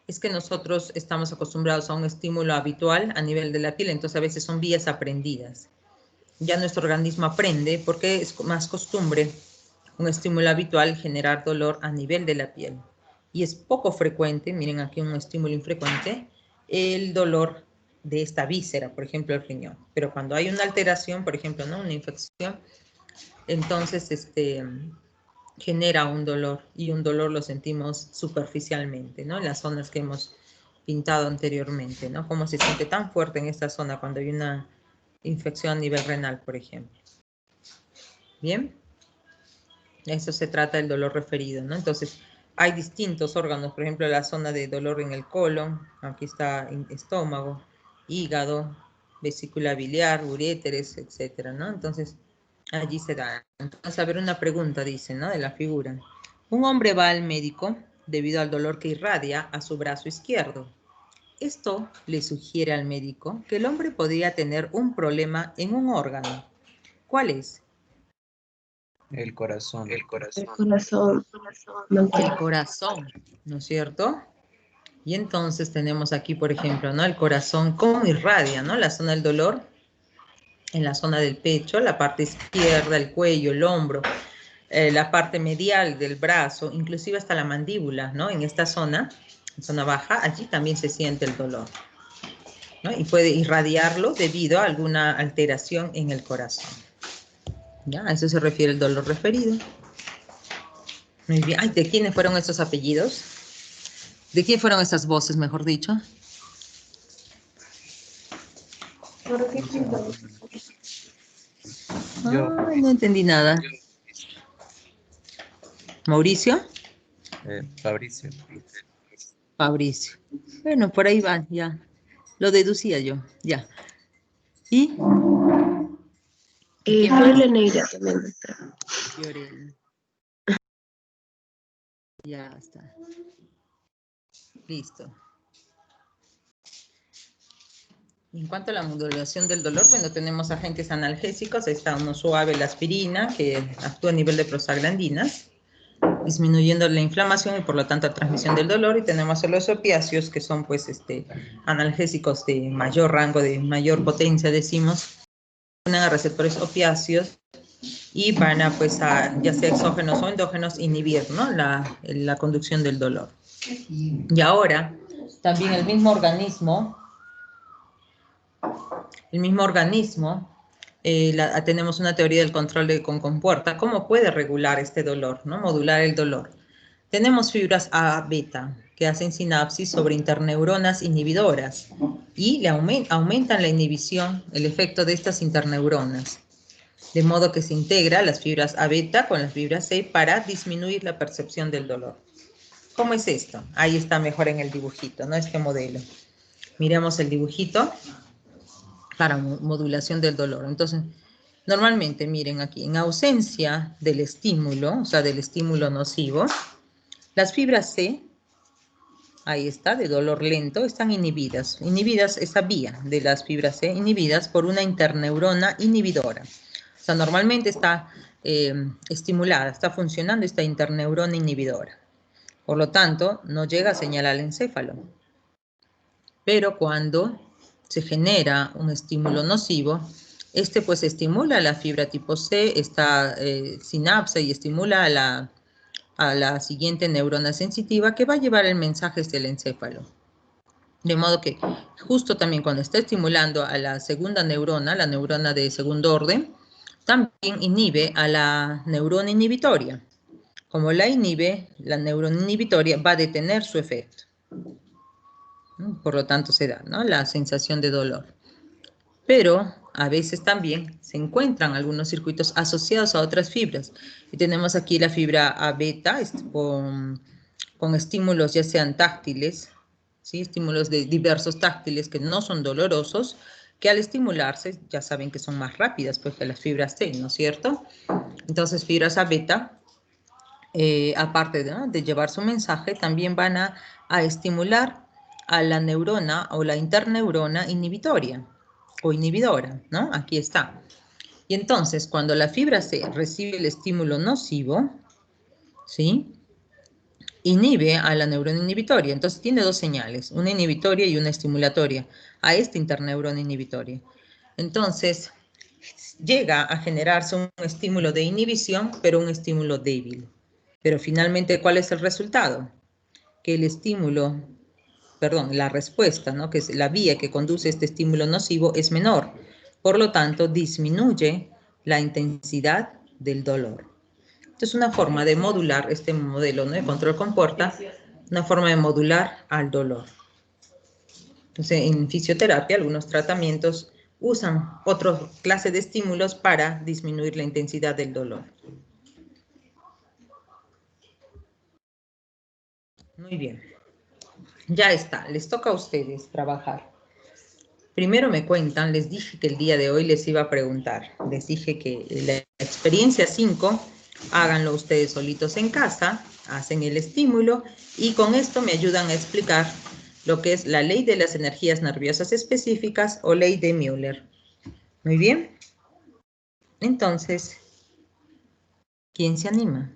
es que nosotros estamos acostumbrados a un estímulo habitual a nivel de la piel, entonces a veces son vías aprendidas. Ya nuestro organismo aprende, porque es más costumbre un estímulo habitual generar dolor a nivel de la piel. Y es poco frecuente, miren aquí un estímulo infrecuente, el dolor de esta víscera, por ejemplo el riñón. Pero cuando hay una alteración, por ejemplo, ¿no?, una infección, entonces genera un dolor, y un dolor lo sentimos superficialmente, ¿no?, en las zonas que hemos pintado anteriormente, ¿no? Cómo se siente tan fuerte en esta zona cuando hay una infección a nivel renal, por ejemplo. ¿Bien? Eso se trata del dolor referido, ¿no? Entonces, hay distintos órganos, por ejemplo, la zona de dolor en el colon, aquí está estómago, hígado, vesícula biliar, uréteres, etcétera, ¿no? Entonces, allí se da. Entonces, a ver, una pregunta, dice, ¿no?, de la figura. Un hombre va al médico debido al dolor que irradia a su brazo izquierdo. Esto le sugiere al médico que el hombre podría tener un problema en un órgano. ¿Cuál es? El corazón. El corazón. El corazón, ¿no es cierto? Y entonces tenemos aquí, por ejemplo, ¿no?, el corazón, cómo irradia, ¿no?, la zona del dolor, en la zona del pecho, la parte izquierda, el cuello, el hombro, la parte medial del brazo, inclusive hasta la mandíbula, ¿no?, en esta zona baja, allí también se siente el dolor, ¿no?, y puede irradiarlo debido a alguna alteración en el corazón. ¿Ya? A eso se refiere el dolor referido. Muy bien. Ay, ¿de quiénes fueron esos apellidos? ¿De quién fueron esas voces, mejor dicho? Ay, no entendí nada. ¿Mauricio? Fabricio. Fabricio. Bueno, por ahí va, ya. Lo deducía yo, ya. ¿Y? Fiorella también. Fiorella. Ya está. Listo. En cuanto a la modulación del dolor, bueno, tenemos agentes analgésicos. Ahí está uno suave, la aspirina, que actúa a nivel de prostaglandinas, disminuyendo la inflamación y por lo tanto la transmisión del dolor. Y tenemos los opiáceos, que son pues analgésicos de mayor rango, de mayor potencia, decimos, a receptores opiáceos y van a, pues, ya sea exógenos o endógenos, inhibir, ¿no?, la conducción del dolor. Y ahora, también el mismo organismo, tenemos una teoría del control de con compuerta, cómo puede regular este dolor, ¿no?, modular el dolor. Tenemos fibras A-beta que hacen sinapsis sobre interneuronas inhibidoras y le aumentan la inhibición, el efecto de estas interneuronas. De modo que se integra las fibras A-beta con las fibras C para disminuir la percepción del dolor. ¿Cómo es esto? Ahí está mejor en el dibujito, ¿no?, este modelo. Miremos el dibujito para modulación del dolor. Entonces, normalmente, miren aquí, en ausencia del estímulo, o sea, del estímulo nocivo, las fibras C, ahí está, de dolor lento, están inhibidas. Inhibidas, esa vía de las fibras C, inhibidas por una interneurona inhibidora. O sea, normalmente está estimulada, está funcionando esta interneurona inhibidora. Por lo tanto, no llega a señalar al encéfalo. Pero cuando se genera un estímulo nocivo, pues estimula la fibra tipo C, esta sinapsa, y estimula a la siguiente neurona sensitiva que va a llevar el mensaje hacia el encéfalo. De modo que justo también cuando está estimulando a la segunda neurona, la neurona de segundo orden, también inhibe a la neurona inhibitoria. Como la inhibe, la neurona inhibitoria va a detener su efecto. Por lo tanto se da, ¿no?, la sensación de dolor. Pero a veces también se encuentran algunos circuitos asociados a otras fibras. Y tenemos aquí la fibra A beta con estímulos ya sean táctiles, ¿sí?, estímulos de diversos táctiles que no son dolorosos, que al estimularse ya saben que son más rápidas pues que las fibras T, ¿no es cierto? Entonces fibras A beta, aparte de llevar su mensaje, también van a estimular a la neurona o la interneurona inhibitoria o inhibidora, ¿no? Aquí está. Y entonces, cuando la fibra C recibe el estímulo nocivo, ¿sí?, inhibe a la neurona inhibitoria. Entonces, tiene dos señales, una inhibitoria y una estimulatoria, a esta interneurona inhibitoria. Entonces, llega a generarse un estímulo de inhibición, pero un estímulo débil. Pero finalmente, ¿cuál es el resultado? Que el estímulo, perdón, la respuesta, ¿no?, que es la vía que conduce este estímulo nocivo, es menor. Por lo tanto, disminuye la intensidad del dolor. Esto es una forma de modular este modelo, ¿no?, de control comporta, una forma de modular al dolor. Entonces, en fisioterapia, algunos tratamientos usan otra clase de estímulos para disminuir la intensidad del dolor. Muy bien. Ya está, les toca a ustedes trabajar. Primero me cuentan, les dije que el día de hoy les iba a preguntar. Les dije que la experiencia 5, háganlo ustedes solitos en casa, hacen el estímulo y con esto me ayudan a explicar lo que es la ley de las energías nerviosas específicas o ley de Müller. Muy bien. Entonces, ¿quién se anima?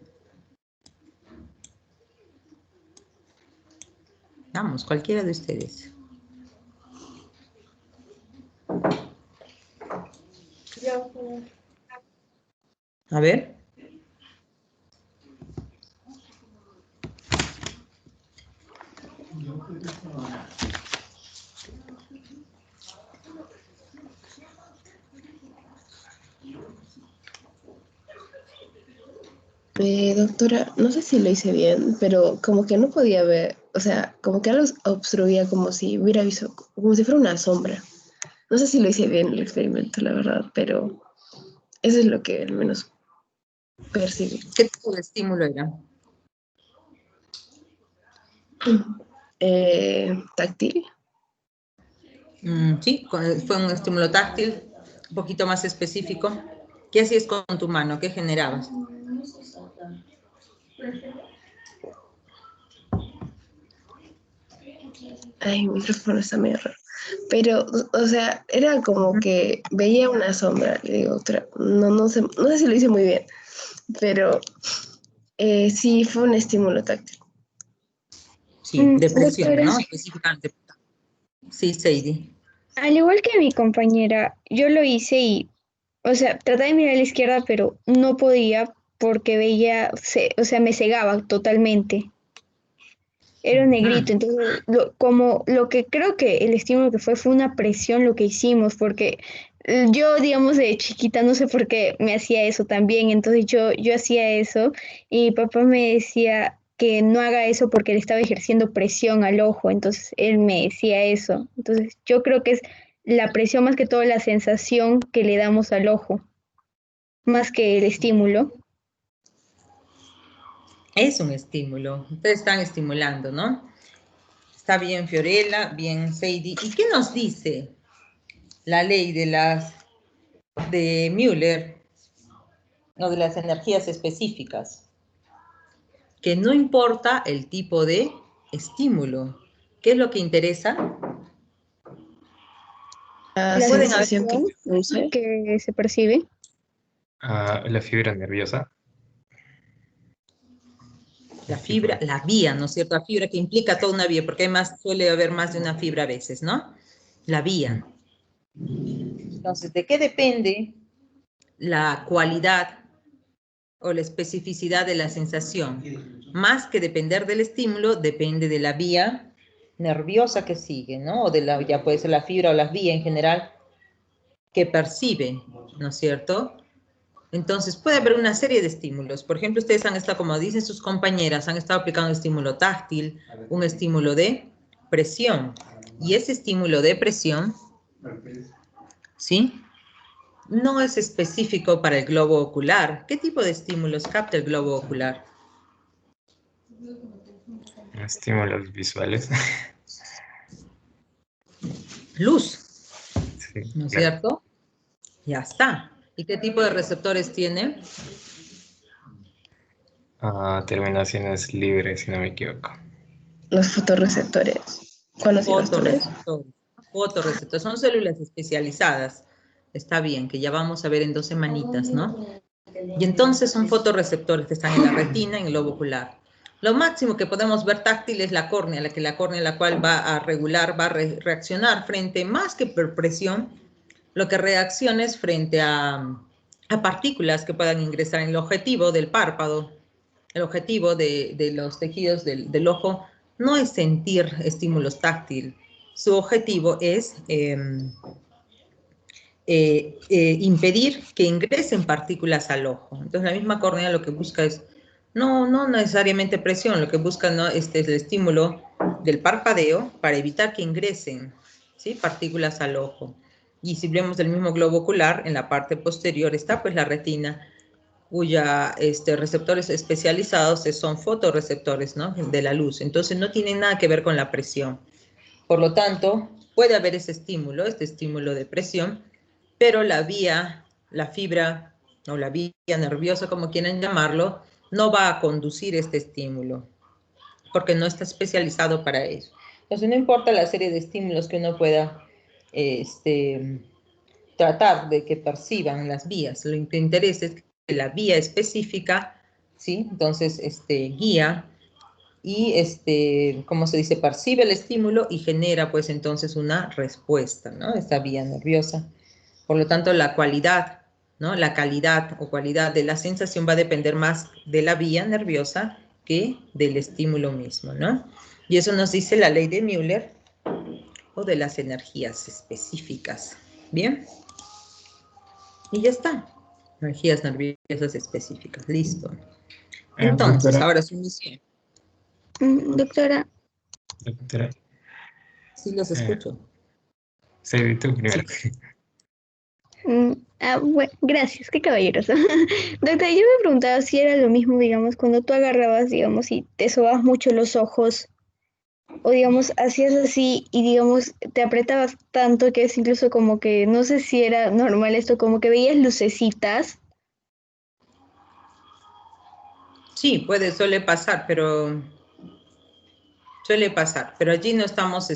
Vamos, cualquiera de ustedes. A ver. Doctora, no sé si lo hice bien, pero como que no podía ver, o sea, como que algo obstruía como si hubiera visto, como si fuera una sombra. No sé si lo hice bien el experimento, la verdad, pero eso es lo que al menos percibí. ¿Qué tipo de estímulo era? ¿Táctil? Sí, fue un estímulo táctil, un poquito más específico. ¿Qué hacías con tu mano? ¿Qué generabas? Ay, mi micrófono está medio raro. Pero, o sea, era como que veía una sombra, le digo, no sé si lo hice muy bien, pero sí fue un estímulo táctil. Sí, de presión, Doctora, ¿no? Específicamente. Sí, Sadie. al igual que mi compañera, yo lo hice y, o sea, trataba de mirar a la izquierda, pero no podía porque veía, o sea, me cegaba totalmente. Era un negrito, entonces, como lo que creo que el estímulo que fue una presión lo que hicimos, porque yo, digamos, de chiquita, no sé por qué me hacía eso también, entonces yo hacía eso y papá me decía que no haga eso porque le estaba ejerciendo presión al ojo, entonces él me decía eso. Entonces yo creo que es la presión más que todo la sensación que le damos al ojo, más que el estímulo. Es un estímulo. Ustedes están estimulando, ¿no? Está bien, Fiorella, bien, Sadie. ¿Y qué nos dice la ley de Müller o de las energías específicas? Que no importa el tipo de estímulo. ¿Qué es lo que interesa? La Pueden sensación que se percibe. La fibra nerviosa. La fibra, la vía, ¿no es cierto? La fibra que implica toda una vía, porque suele haber más de una fibra a veces, ¿no? La vía. Entonces, ¿de qué depende la cualidad o la especificidad de la sensación? Más que depender del estímulo, depende de la vía nerviosa que sigue, ¿no? O de la, ya puede ser la fibra o las vías en general, que percibe, ¿no es cierto? Entonces, puede haber una serie de estímulos. Por ejemplo, ustedes han estado, como dicen sus compañeras, han estado aplicando un estímulo táctil, un estímulo de presión. Y ese estímulo de presión, ¿sí? No es específico para el globo ocular. ¿Qué tipo de estímulos capta el globo ocular? Estímulos visuales. Luz, Sí, ¿no es claro. cierto? Ya está. ¿Y qué tipo de receptores tiene? Terminaciones libres, si no me equivoco. Los fotorreceptores. ¿Cuáles son los tres? Fotorreceptores. Fotorreceptores. Son células especializadas. Está bien, que ya vamos a ver en 2 semanitas, ¿no? Y entonces son fotorreceptores que están en la retina, en el globo ocular. Lo máximo que podemos ver táctil es la córnea, la cual va a regular, va a reaccionar frente, más que por presión, lo que reacciona es frente a partículas que puedan ingresar en el objetivo del párpado. El objetivo de los tejidos del ojo no es sentir estímulos táctiles. Su objetivo es impedir que ingresen partículas al ojo. Entonces la misma córnea lo que busca es, no necesariamente presión, lo que busca ¿no? es el estímulo del parpadeo para evitar que ingresen, ¿sí? Partículas al ojo. Y si vemos el mismo globo ocular, en la parte posterior está pues la retina, cuya receptores especializados son fotorreceptores, ¿no? De la luz. Entonces no tienen nada que ver con la presión. Por lo tanto, puede haber ese estímulo, este estímulo de presión, pero la vía, la fibra o la vía nerviosa, como quieran llamarlo, no va a conducir este estímulo, porque no está especializado para eso. Entonces, no importa la serie de estímulos que uno pueda tratar de que perciban las vías, lo que interesa es que la vía específica, ¿sí? Entonces, guía y, ¿cómo se dice? Percibe el estímulo y genera, pues, entonces una respuesta, ¿no? Esta vía nerviosa. Por lo tanto, la cualidad, ¿no? La calidad o cualidad de la sensación va a depender más de la vía nerviosa que del estímulo mismo, ¿no? Y eso nos dice la ley de Müller o de las energías específicas. ¿Bien? Y ya está. Energías nerviosas específicas. Listo. Entonces, Doctora. ahora su misión. Doctora, Doctora. Sí, los escucho. Sí, tú primero. bueno, gracias, qué caballeroso. Doctora, yo me preguntaba si era lo mismo, digamos, cuando tú agarrabas, digamos, y te sobabas mucho los ojos, o digamos, hacías así y, digamos, te apretabas tanto que es incluso como que, no sé si era normal esto, como que veías lucecitas. Sí, suele pasar, pero allí no estamos,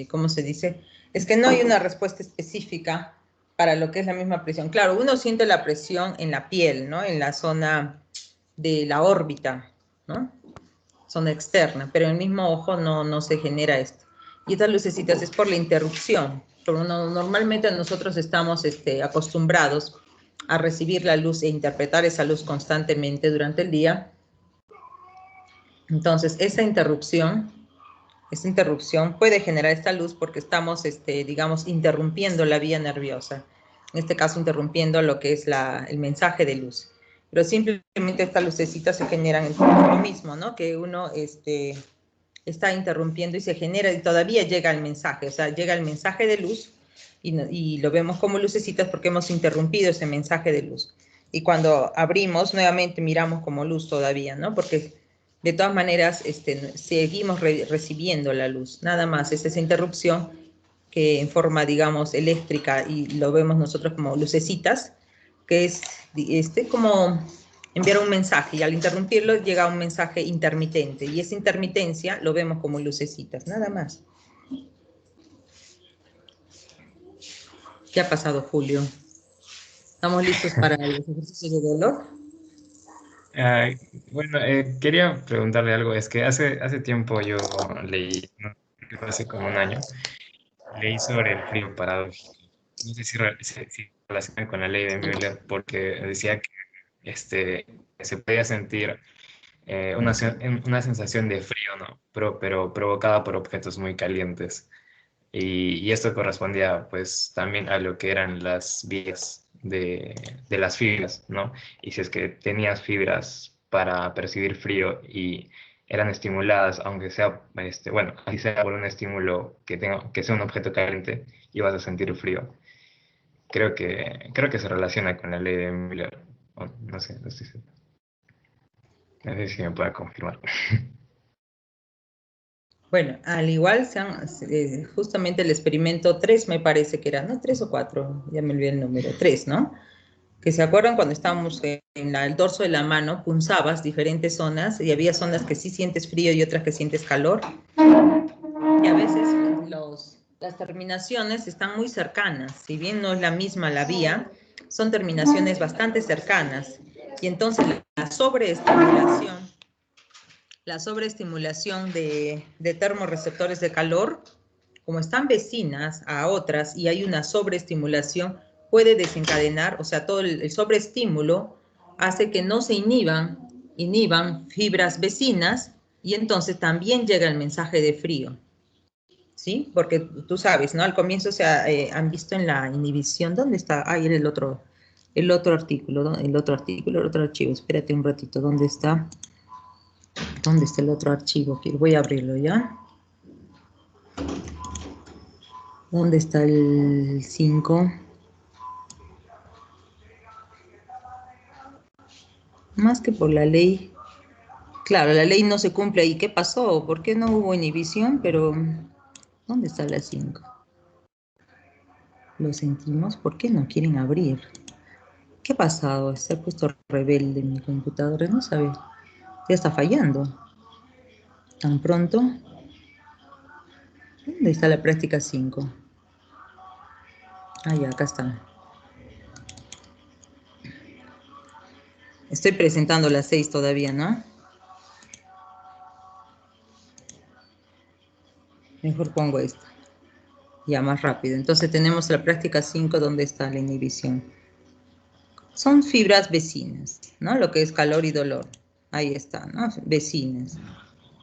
¿cómo se dice? Es que no hay una respuesta específica para lo que es la misma presión. Claro, uno siente la presión en la piel, ¿no? En la zona de la órbita, ¿no? Zona externa, pero en el mismo ojo no se genera esto. Y estas lucecitas es por la interrupción. Normalmente nosotros estamos acostumbrados a recibir la luz e interpretar esa luz constantemente durante el día. Entonces, esa interrupción puede generar esta luz porque estamos, digamos, interrumpiendo la vía nerviosa. En este caso, interrumpiendo lo que es el mensaje de luz. Pero simplemente estas lucecitas se generan por lo mismo, ¿no? Que uno está interrumpiendo y se genera y todavía llega el mensaje. O sea, llega el mensaje de luz y lo vemos como lucecitas porque hemos interrumpido ese mensaje de luz. Y cuando abrimos, nuevamente miramos como luz todavía, ¿no? Porque de todas maneras seguimos recibiendo la luz. Nada más es esa interrupción que en forma, digamos, eléctrica y lo vemos nosotros como lucecitas, que es como enviar un mensaje y al interrumpirlo llega un mensaje intermitente y esa intermitencia lo vemos como lucecitas, nada más. ¿Qué ha pasado, Julio? ¿Estamos listos para los ejercicios de dolor? Bueno, quería preguntarle algo. Es que hace tiempo yo leí, ¿no? Creo que fue hace como un año, leí sobre el frío paradójico. No sé si relaciona con la ley de Müller, porque decía que se podía sentir una sensación de frío, ¿no? Pero provocada por objetos muy calientes. Y esto correspondía pues también a lo que eran las vías de las fibras, ¿no? Y si es que tenías fibras para percibir frío y eran estimuladas, aunque sea, bueno, así sea por un estímulo que sea un objeto caliente, ibas a sentir frío. Creo que se relaciona con la ley de Müller. No sé, no estoy seguro. No sé si me pueda confirmar. Bueno, al igual, justamente el experimento 3 me parece que era, ¿no? 3 o 4, ya me olvidé el número, 3, ¿no? Que se acuerdan cuando estábamos en el dorso de la mano, punzabas diferentes zonas y había zonas que sí sientes frío y otras que sientes calor. Y a veces las terminaciones están muy cercanas, si bien no es la misma la vía, son terminaciones bastante cercanas. Y entonces la sobreestimulación de termorreceptores de calor, como están vecinas a otras y hay una sobreestimulación, puede desencadenar, o sea, todo el sobreestímulo hace que no se inhiban fibras vecinas y entonces también llega el mensaje de frío. ¿Sí? Porque tú sabes, ¿no? Al comienzo han visto en la inhibición, ¿dónde está? Ahí el otro artículo, el otro archivo, espérate un ratito, ¿dónde está? ¿Dónde está el otro archivo? Voy a abrirlo, ¿ya? ¿Dónde está el 5? Más que por la ley. Claro, la ley no se cumple ahí. ¿Qué pasó? ¿Por qué no hubo inhibición? Pero, ¿dónde está la 5? Lo sentimos. ¿Por qué no quieren abrir? ¿Qué ha pasado? Se ha puesto rebelde mi computadora. No sabe. Ya está fallando. ¿Tan pronto? ¿Dónde está la práctica 5? Ah, ya, acá está. Estoy presentando la 6 todavía, ¿no? Mejor pongo esta. Ya, más rápido. Entonces tenemos la práctica 5 donde está la inhibición. Son fibras vecinas, ¿no? Lo que es calor y dolor. Ahí está, ¿no? Vecinas.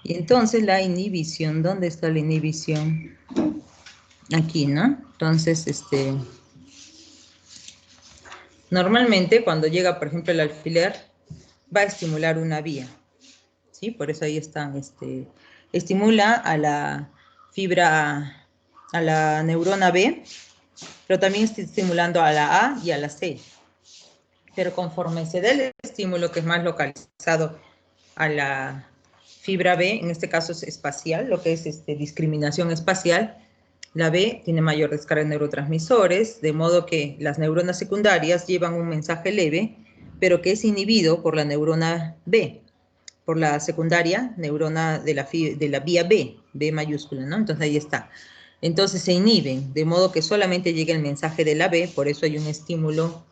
Y entonces la inhibición, ¿dónde está la inhibición? Aquí, ¿no? Entonces, normalmente cuando llega, por ejemplo, el alfiler, va a estimular una vía, ¿sí? Por eso ahí están, estimula a la fibra, a la neurona B, pero también está estimulando a la A y a la C. Pero conforme se da el estímulo que es más localizado a la fibra B, en este caso es espacial, lo que es discriminación espacial, la B tiene mayor descarga de neurotransmisores, de modo que las neuronas secundarias llevan un mensaje leve, pero que es inhibido por la neurona B, por la secundaria neurona de la vía B mayúscula, ¿no? Entonces ahí está. Entonces se inhiben, de modo que solamente llega el mensaje de la B, por eso hay un estímulo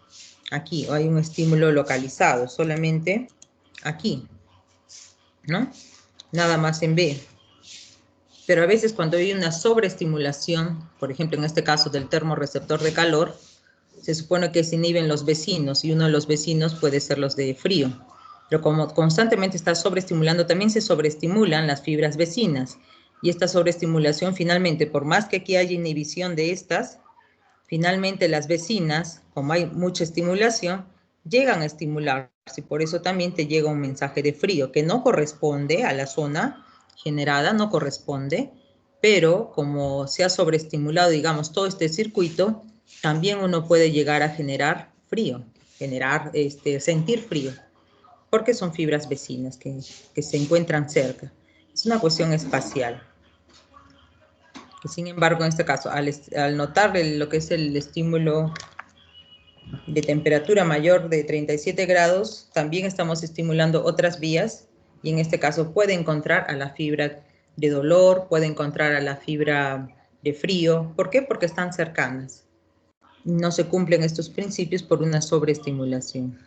aquí, o hay un estímulo localizado, solamente aquí, ¿no? Nada más en B. Pero a veces cuando hay una sobreestimulación, por ejemplo en este caso del termorreceptor de calor, se supone que se inhiben los vecinos y uno de los vecinos puede ser los de frío. Pero como constantemente está sobreestimulando, también se sobreestimulan las fibras vecinas. Y esta sobreestimulación finalmente, por más que aquí haya inhibición de estas, finalmente las vecinas, como hay mucha estimulación, llegan a estimularse y por eso también te llega un mensaje de frío que no corresponde a la zona generada, no corresponde, pero como se ha sobreestimulado, digamos, todo este circuito, también uno puede llegar a generar frío, sentir frío, porque son fibras vecinas que se encuentran cerca. Es una cuestión espacial. Sin embargo, en este caso, al notar lo que es el estímulo de temperatura mayor de 37 grados, también estamos estimulando otras vías y en este caso puede encontrar a la fibra de dolor, puede encontrar a la fibra de frío. ¿Por qué? Porque están cercanas. No se cumplen estos principios por una sobreestimulación.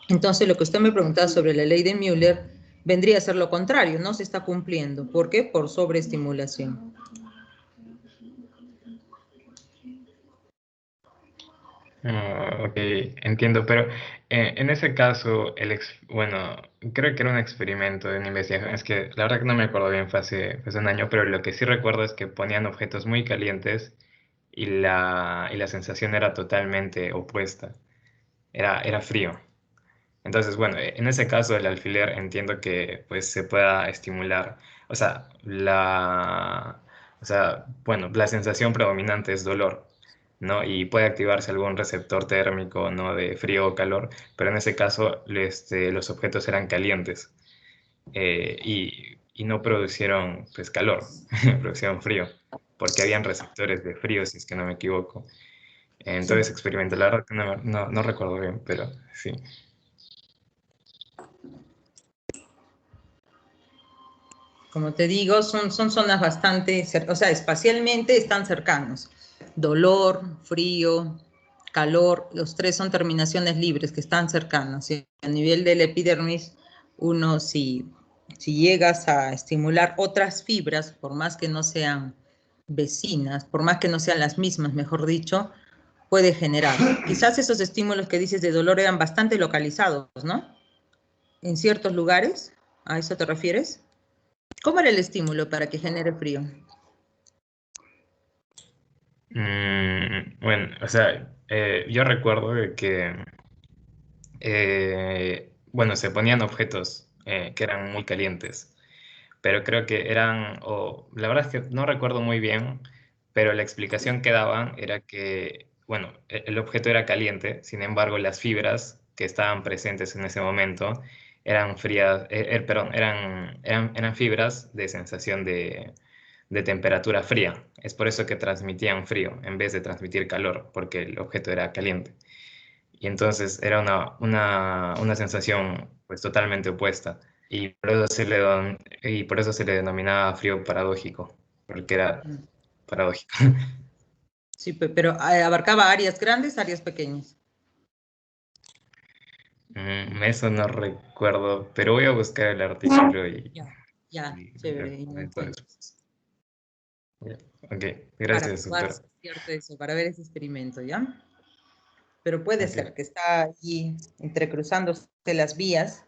Entonces, lo que usted me preguntaba sobre la ley de Müller vendría a ser lo contrario, no se está cumpliendo. ¿Por qué? Por sobreestimulación. Ok, entiendo, pero en ese caso, bueno, creo que era un experimento de una investigación, es que la verdad que no me acuerdo bien, fue hace un año, pero lo que sí recuerdo es que ponían objetos muy calientes y la sensación era totalmente opuesta, era frío. Entonces, bueno, en ese caso el alfiler entiendo que pues se pueda estimular, o sea, bueno, la sensación predominante es dolor, ¿no? Y puede activarse algún receptor térmico, ¿no? De frío o calor, pero en ese caso los objetos eran calientes y no producieron pues calor, producieron frío, porque habían receptores de frío, si es que no me equivoco. Entonces experimenté, la verdad que no recuerdo bien, pero sí. Como te digo, son zonas bastante, o sea, espacialmente están cercanos. Dolor, frío, calor, los tres son terminaciones libres que están cercanas. ¿Sí? A nivel del epidermis, uno si llegas a estimular otras fibras, por más que no sean vecinas, por más que no sean las mismas, mejor dicho, puede generar. Quizás esos estímulos que dices de dolor eran bastante localizados, ¿no? En ciertos lugares, ¿a eso te refieres? ¿Cómo era el estímulo para que genere frío? Bueno, o sea, yo recuerdo de que, bueno, se ponían objetos que eran muy calientes, pero creo que la verdad es que no recuerdo muy bien, pero la explicación que daban era que, bueno, el objeto era caliente, sin embargo, las fibras que estaban presentes en ese momento eran frías, perdón, eran fibras de sensación de temperatura fría. Es por eso que transmitían frío en vez de transmitir calor, porque el objeto era caliente. Y entonces era una sensación pues totalmente opuesta. Y por eso y por eso se le denominaba frío paradójico, porque era paradójico. Sí, pero abarcaba áreas grandes, áreas pequeñas. Eso no recuerdo, pero voy a buscar el artículo y Chévere, y me comento cuentas. después. Ya. Ok, Para gracias, probar doctora. si es cierto eso, para ver ese experimento, ¿ya? Pero puede Ok. ser que está allí entrecruzándose las vías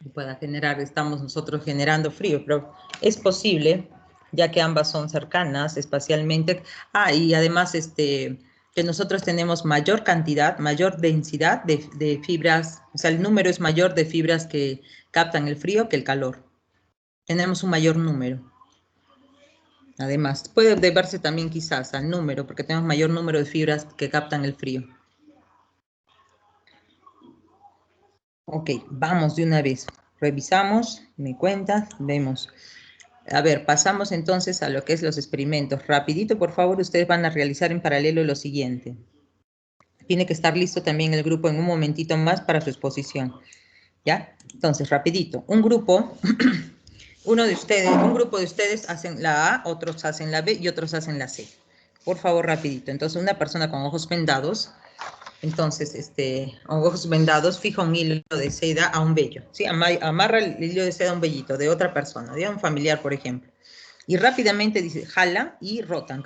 y pueda generar, estamos nosotros generando frío, pero es posible, ya que ambas son cercanas espacialmente. Y además que nosotros tenemos mayor cantidad, mayor densidad de fibras, o sea, el número es mayor de fibras que captan el frío que el calor. Tenemos un mayor número. Además, puede deberse también quizás al número, porque tenemos mayor número de fibras que captan el frío. Ok, vamos de una vez. Revisamos, me cuentas, vemos. A ver, pasamos entonces a lo que es los experimentos. Rapidito, por favor, ustedes van a realizar en paralelo lo siguiente. Tiene que estar listo también el grupo en un momentito más para su exposición. ¿Ya? Entonces, rapidito. Un grupo de ustedes hacen la A, otros hacen la B y otros hacen la C. Por favor, rapidito. Entonces, una persona con ojos vendados, ojos vendados, fija un hilo de seda a un vello, ¿sí? Amarra el hilo de seda a un vellito de otra persona, de un familiar, por ejemplo. Y rápidamente dice, jala y rotan,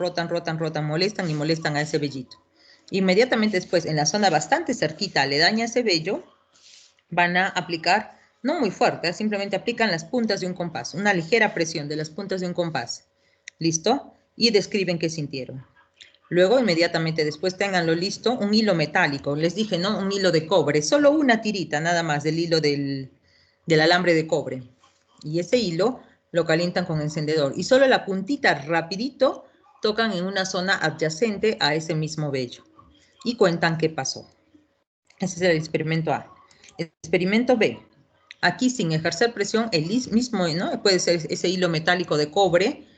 molestan y molestan a ese vellito. Inmediatamente después, en la zona bastante cerquita, aledaña a ese vello, van a aplicar, no muy fuerte, simplemente aplican las puntas de un compás, una ligera presión de las puntas de un compás. ¿Listo? Y describen qué sintieron. Luego, inmediatamente después, ténganlo listo, un hilo metálico. Les dije, ¿no? Un hilo de cobre, solo una tirita nada más del hilo del alambre de cobre. Y ese hilo lo calientan con encendedor. Y solo la puntita rapidito tocan en una zona adyacente a ese mismo vello. Y cuentan qué pasó. Ese es el experimento A. Experimento B. Aquí, sin ejercer presión, el mismo, ¿no? Puede ser ese hilo metálico de cobre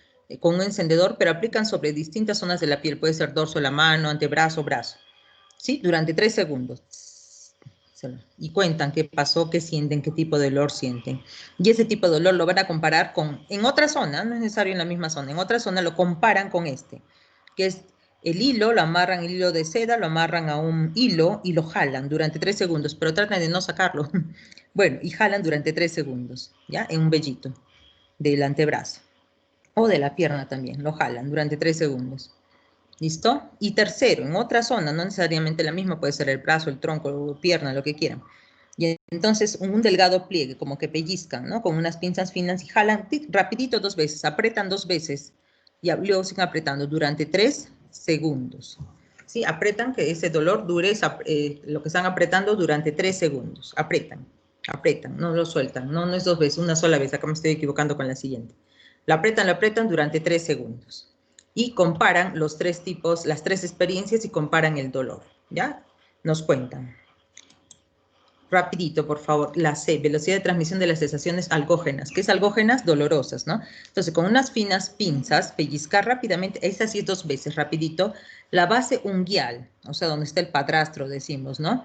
con un encendedor, pero aplican sobre distintas zonas de la piel. Puede ser dorso de la mano, antebrazo, brazo. ¿Sí? Durante 3 segundos. Y cuentan qué pasó, qué sienten, qué tipo de dolor sienten. Y ese tipo de dolor lo van a comparar en otra zona, no es necesario en la misma zona, en otra zona lo comparan con que es el hilo, lo amarran, el hilo de seda, lo amarran a un hilo y lo jalan durante 3 segundos, pero tratan de no sacarlo. Bueno, y jalan durante 3 segundos, ¿ya? En un vellito del antebrazo o de la pierna también, lo jalan durante 3 segundos. ¿Listo? Y tercero, en otra zona, no necesariamente la misma, puede ser el brazo, el tronco, pierna, lo que quieran. Y entonces un delgado pliegue, como que pellizcan, ¿no? Con unas pinzas finas y jalan rapidito 2 veces, apretan 2 veces y luego siguen apretando durante 3 segundos. ¿Sí? Apretan que ese dolor dure, lo que están apretando durante 3 segundos. Apretan, apretan, no lo sueltan. No, no es 2 veces, una sola vez. Acá me estoy equivocando con la siguiente. Lo apretan durante 3 segundos. Y comparan los 3 tipos, las 3 experiencias y comparan el dolor. ¿Ya? Nos cuentan. Rapidito, por favor, la C, velocidad de transmisión de las sensaciones algógenas. ¿Qué es algógenas? Dolorosas, ¿no? Entonces, con unas finas pinzas, pellizcar rápidamente, esta sí es 2 veces, rapidito, la base unguial, o sea, donde está el padrastro, decimos, ¿no?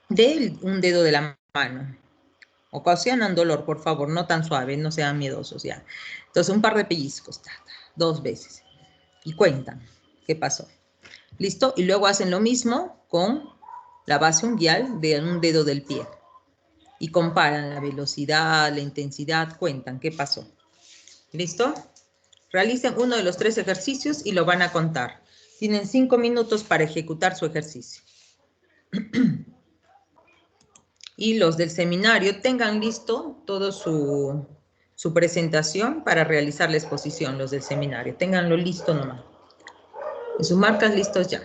De un dedo de la mano. Ocasionan dolor, por favor, no tan suave, no sean miedosos, ya. Entonces, un par de pellizcos, 2 veces. Y cuentan qué pasó. ¿Listo? Y luego hacen lo mismo con la base unguial de un dedo del pie. Y comparan la velocidad, la intensidad, cuentan qué pasó. ¿Listo? Realicen uno de los 3 ejercicios y lo van a contar. Tienen 5 minutos para ejecutar su ejercicio. Y los del seminario tengan listo todo su presentación para realizar la exposición, los del seminario. Ténganlo listo nomás. Y sus marcas listos ya.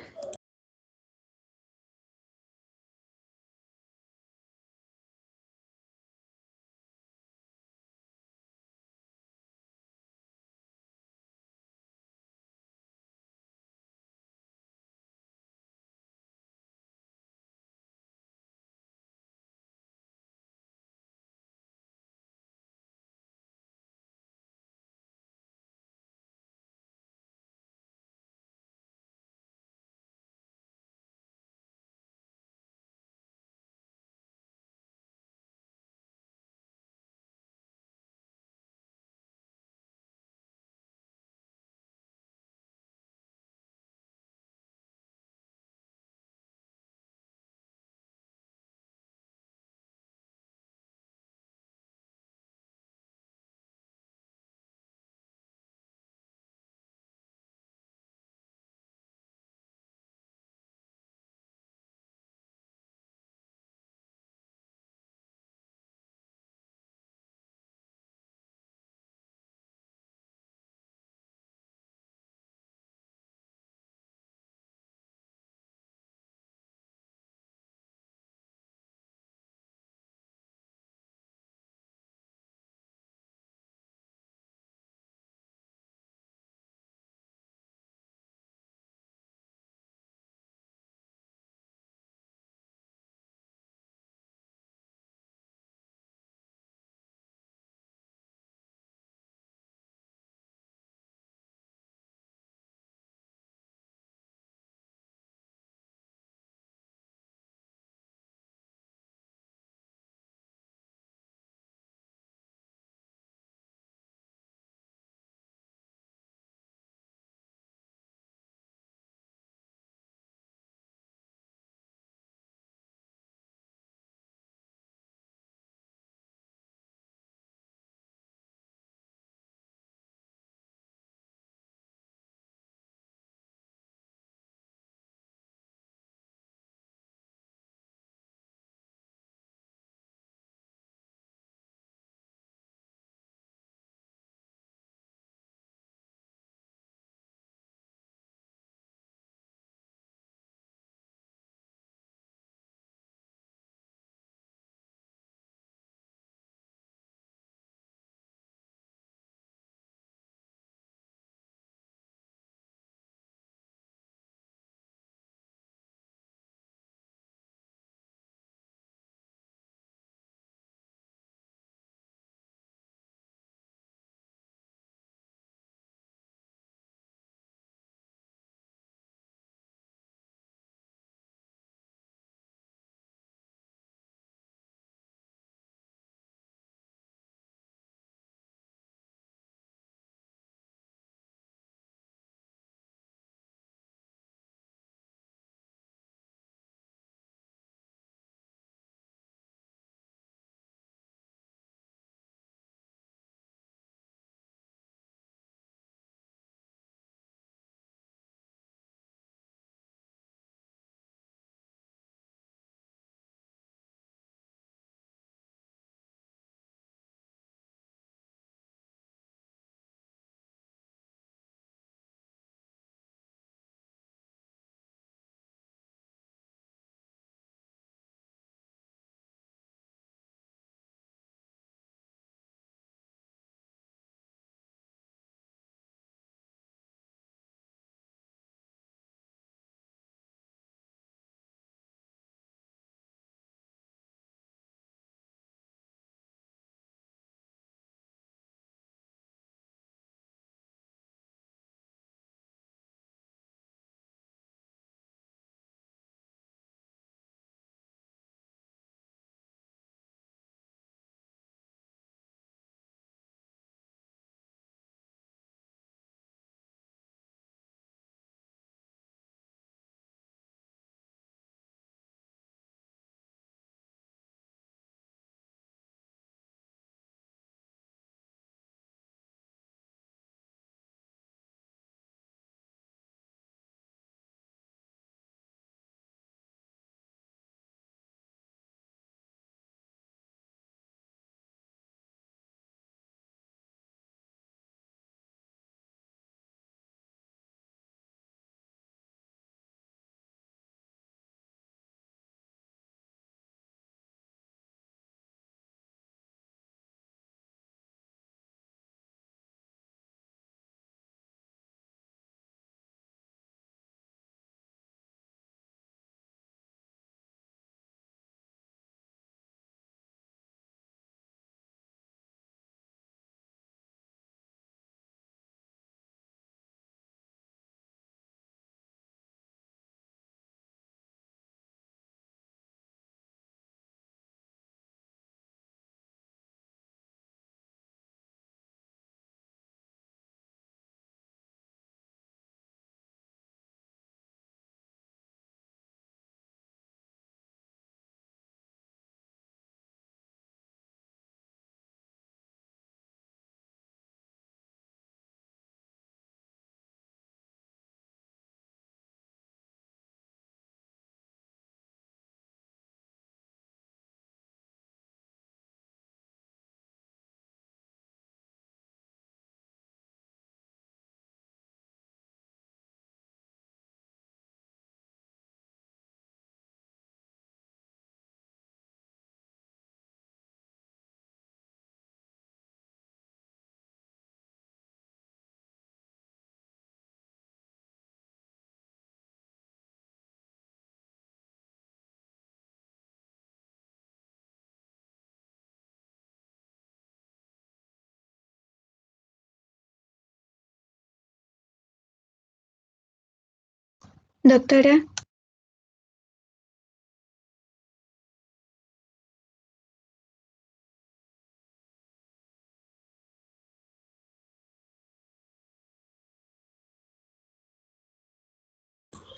Doctora,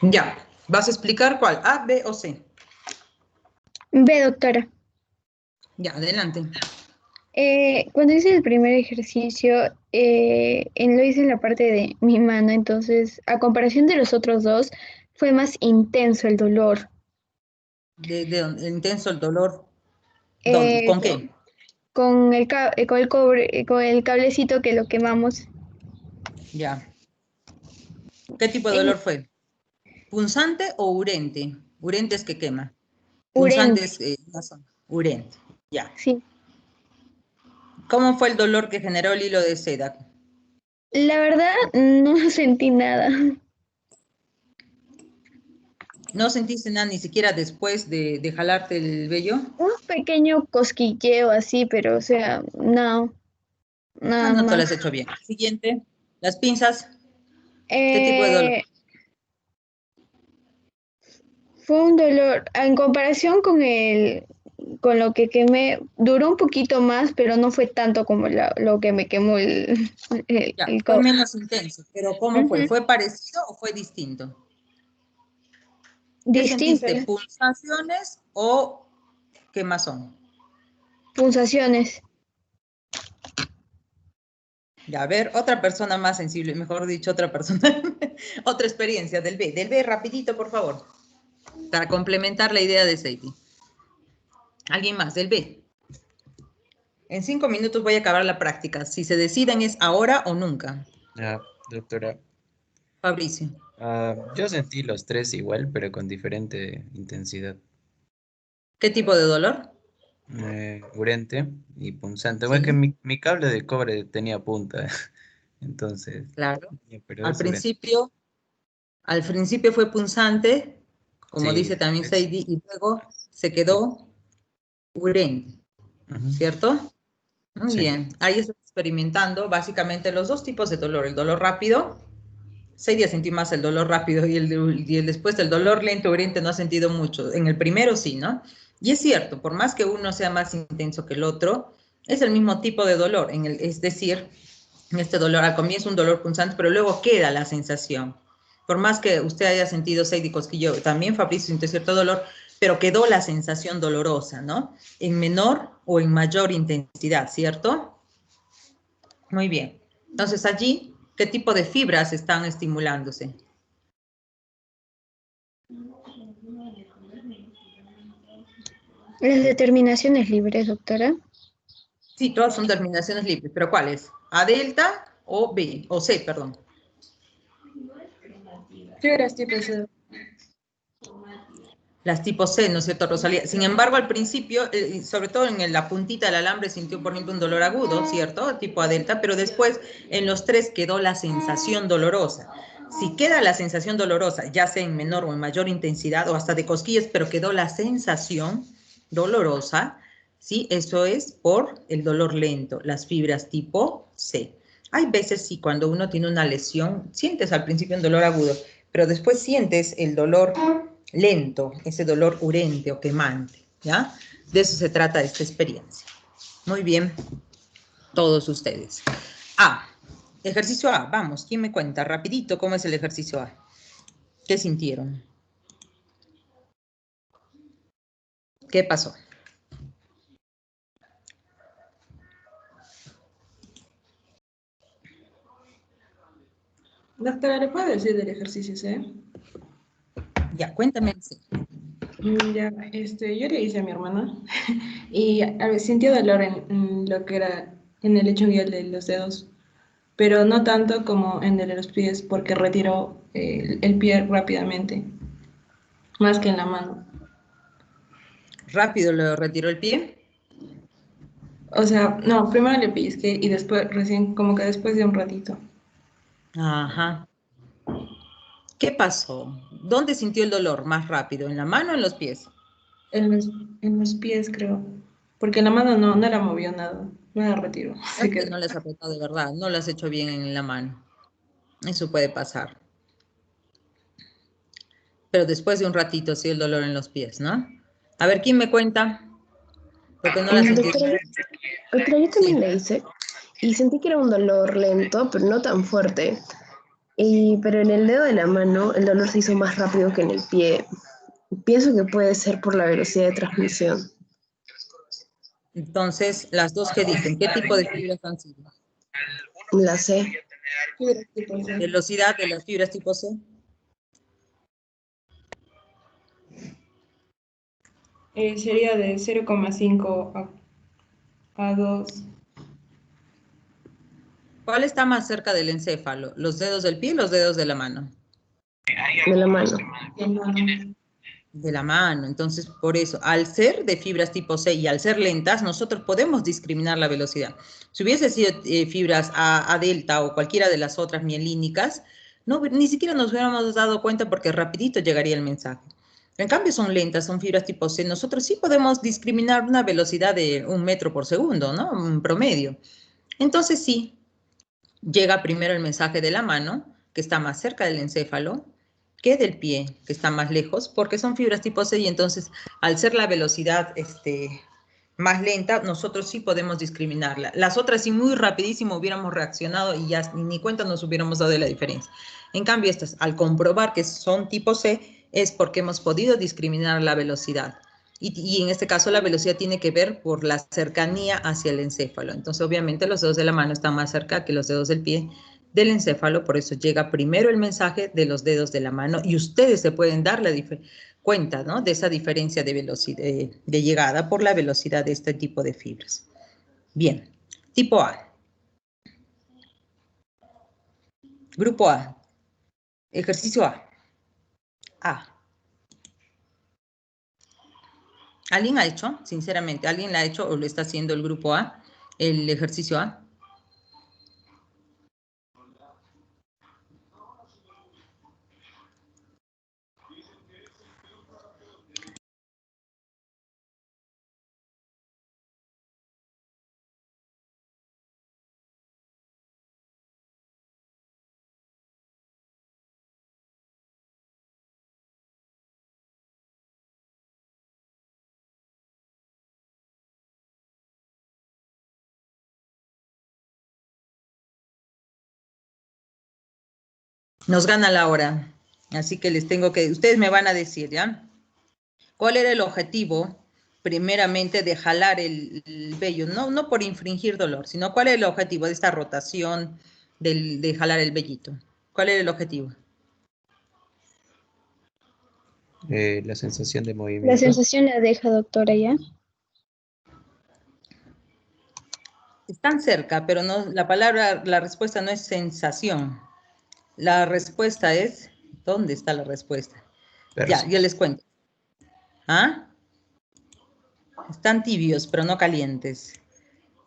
Ya, ¿vas a explicar cuál? ¿A, B o C? ve, doctora. Ya, adelante. Cuando hice el primer ejercicio, lo hice en la parte de mi mano, entonces, a comparación de los otros dos, fue más intenso el dolor. Intenso el dolor. ¿Dónde? ¿Con qué? Con el cobre, con el cablecito que lo quemamos. Ya. ¿Qué tipo de dolor fue? ¿Punzante o urente? Urente es que quema. Punzante Urente. es urente. Ya. Sí. ¿Cómo fue el dolor que generó el hilo de seda? La verdad, no sentí nada. ¿No sentiste nada ni siquiera después de jalarte el vello? Un pequeño cosquilleo así, pero o sea, no, nada No te lo más. has hecho bien. Siguiente. Las pinzas. ¿Qué tipo de dolor? Fue un dolor, en comparación con lo que quemé, duró un poquito más, pero no fue tanto como lo que me quemó Ya, el fue cobre. menos intenso, pero ¿cómo fue? Ujú. ¿Fue parecido o fue distinto? ¿Qué Distinto, sentiste? ¿eh? ¿Pulsaciones o quemazón? Pulsaciones. Ya, a ver, otra persona más sensible, mejor dicho, otra persona, otra experiencia del B. Del B, rapidito, por favor, para complementar la idea de Sadie. ¿Alguien más? Del B. En 5 minutos voy a acabar la práctica. Si se deciden es ahora o nunca. Ya, doctora. Fabricio. Yo sentí los tres igual, pero con diferente intensidad. ¿Qué tipo de dolor? Urente y punzante. Bueno, Sí, que mi cable de cobre tenía punta, entonces, claro. pero Al es urente. principio fue punzante, como Sí, dice también Sadie, y luego se quedó urente, ujú, ¿cierto? Muy sí. bien. Ahí estoy experimentando básicamente los dos tipos de dolor. El dolor rápido, Sadie sentí más el dolor rápido y el después del dolor lento urente no ha sentido mucho. En el primero sí, ¿no? Y es cierto, por más que uno sea más intenso que el otro, es el mismo tipo de dolor. Es decir, este dolor al comienzo un dolor punzante, pero luego queda la sensación. Por más que usted haya sentido Sadie cosquillo, también Fabricio sintió cierto dolor, pero quedó la sensación dolorosa, ¿no? En menor o en mayor intensidad, ¿cierto? Muy bien. Entonces allí, ¿qué tipo de fibras están estimulándose? Las determinaciones libres, doctora. Sí, todas son terminaciones libres, pero ¿cuáles? ¿A delta o B? O C, perdón. Fibras tipo C. Las tipo C, ¿no es cierto, Rosalía? Sin embargo, al principio, sobre todo en la puntita del alambre, sintió, por ejemplo, un dolor agudo, ¿cierto? Tipo A delta, pero después en los tres quedó la sensación dolorosa. Si queda la sensación dolorosa, ya sea en menor o en mayor intensidad, o hasta de cosquillas, pero quedó la sensación dolorosa, ¿sí? Eso es por el dolor lento, las fibras tipo C. Hay veces, sí, cuando uno tiene una lesión, sientes al principio un dolor agudo, pero después sientes el dolor lento, ese dolor urente o quemante, ¿ya? De eso se trata esta experiencia. Muy bien, todos ustedes. A, ejercicio A, vamos, ¿quién me cuenta rapidito cómo es el ejercicio A? ¿Qué sintieron? ¿Qué pasó? Doctora, ¿le puedo decir del ejercicio C? Ya, cuéntame. Ya, yo le hice a mi hermana y sintió dolor en lo que era en el hecho de los dedos, pero no tanto como en el de los pies porque retiró el pie rápidamente, más que en la mano. ¿Rápido le retiró el pie? O sea, no, primero le pellizqué y después, recién, como que después de un ratito. Ajá. ¿Qué pasó? ¿Dónde sintió el dolor más rápido? ¿En la mano o en los pies? En los pies, creo. Porque en la mano no la movió nada, no la retiró, se Es que quedó. no les apretó de verdad, no lo has hecho bien en la mano. Eso puede pasar. pero después de un ratito sí el dolor en los pies, ¿no? A ver, ¿quién me cuenta? Porque no la sentí. Doctora, yo también la hice y sentí que era un dolor lento, pero no tan fuerte. Pero en el dedo de la mano el dolor se hizo más rápido que en el pie. Pienso que puede ser por la velocidad de transmisión. Entonces, las dos que dicen, ¿qué tipo de fibras han sido? La C. Velocidad de las fibras tipo C. Sería de 0,5 a 2. ¿Cuál está más cerca del encéfalo? ¿Los dedos del pie o los dedos de la mano? De la mano. De la mano. Entonces, por eso, al ser de fibras tipo C y al ser lentas, nosotros podemos discriminar la velocidad. Si hubiese sido fibras A delta o cualquiera de las otras mielínicas, ni siquiera nos hubiéramos dado cuenta porque rapidito llegaría el mensaje. En cambio son lentas, son fibras tipo C. Nosotros sí podemos discriminar una velocidad de 1 metro por segundo, ¿no? Un promedio. Entonces sí, llega primero el mensaje de la mano, que está más cerca del encéfalo, que del pie, que está más lejos, porque son fibras tipo C y entonces al ser la velocidad más lenta, nosotros sí podemos discriminarla. Las otras sí muy rapidísimo hubiéramos reaccionado y ya ni cuenta nos hubiéramos dado de la diferencia. En cambio estas, al comprobar que son tipo C, es porque hemos podido discriminar la velocidad. Y en este caso la velocidad tiene que ver por la cercanía hacia el encéfalo. Entonces obviamente los dedos de la mano están más cerca que los dedos del pie del encéfalo, por eso llega primero el mensaje de los dedos de la mano y ustedes se pueden dar cuenta, ¿no?, de esa diferencia de velocidad de llegada por la velocidad de este tipo de fibras. Bien, tipo A. Grupo A. Ejercicio A. A. ¿Alguien ha hecho? Sinceramente, ¿alguien la ha hecho o lo está haciendo el grupo A, el ejercicio A? Nos gana la hora, así que ustedes me van a decir, ¿ya? ¿Cuál era el objetivo, primeramente, de jalar el vello? No por infringir dolor, sino ¿cuál era el objetivo de esta rotación de jalar el vellito? ¿Cuál era el objetivo? La sensación de movimiento. La sensación la deja, doctora, ¿ya? Están cerca, pero no, la respuesta no es sensación. La respuesta es, ¿dónde está la respuesta? Ya, yo les cuento. ¿Ah? Están tibios, pero no calientes.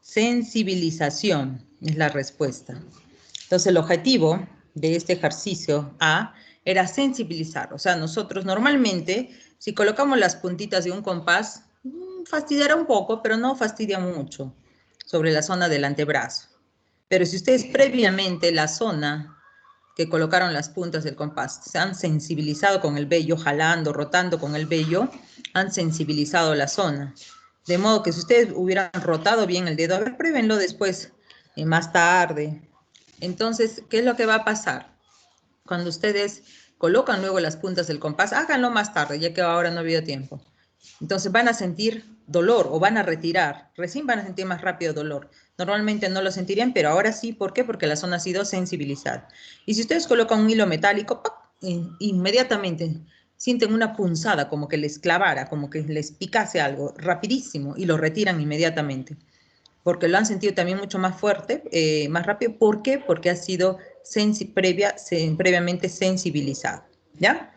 Sensibilización es la respuesta. Entonces, el objetivo de este ejercicio A era sensibilizar. O sea, nosotros normalmente, si colocamos las puntitas de un compás, fastidiará un poco, pero no fastidia mucho sobre la zona del antebrazo. Pero si ustedes previamente la zona que colocaron las puntas del compás se han sensibilizado con el vello, jalando, rotando con el vello, han sensibilizado la zona. De modo que si ustedes hubieran rotado bien el dedo, a ver, pruébenlo después, más tarde. Entonces, ¿qué es lo que va a pasar? Cuando ustedes colocan luego las puntas del compás, háganlo más tarde, ya que ahora no ha habido tiempo. Entonces van a sentir dolor o van a retirar, recién van a sentir más rápido dolor. Normalmente no lo sentirían, pero ahora sí. ¿Por qué? Porque la zona ha sido sensibilizada. Y si ustedes colocan un hilo metálico, ¡pac!, inmediatamente sienten una punzada, como que les clavara, como que les picase algo, rapidísimo, y lo retiran inmediatamente. Porque lo han sentido también mucho más fuerte, más rápido. ¿Por qué? Porque ha sido previamente sensibilizado, ¿ya?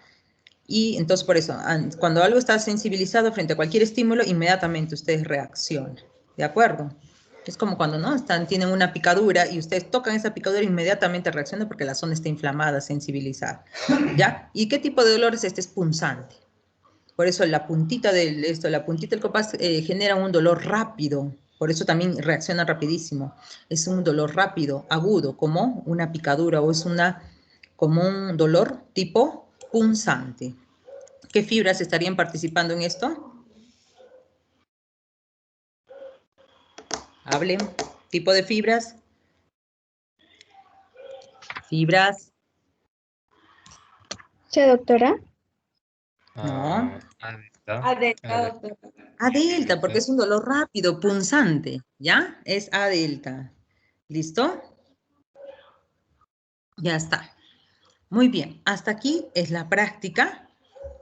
Y entonces por eso, cuando algo está sensibilizado frente a cualquier estímulo, inmediatamente ustedes reaccionan, ¿de acuerdo? Es como cuando tienen una picadura y ustedes tocan esa picadura, inmediatamente reaccionan porque la zona está inflamada, sensibilizada, ¿ya? ¿Y qué tipo de dolor es este? Es punzante. Por eso la puntita del compás genera un dolor rápido, por eso también reacciona rapidísimo. Es un dolor rápido, agudo, como una picadura o es como un dolor tipo punzante, ¿Qué fibras estarían participando en esto? Hablen. ¿Tipo de fibras? Fibras. ¿Sí, doctora? No. A delta, ver, doctora. A delta, porque es un dolor rápido, punzante, ¿ya? Es A delta. ¿Listo? Ya está. Muy bien. Hasta aquí es la práctica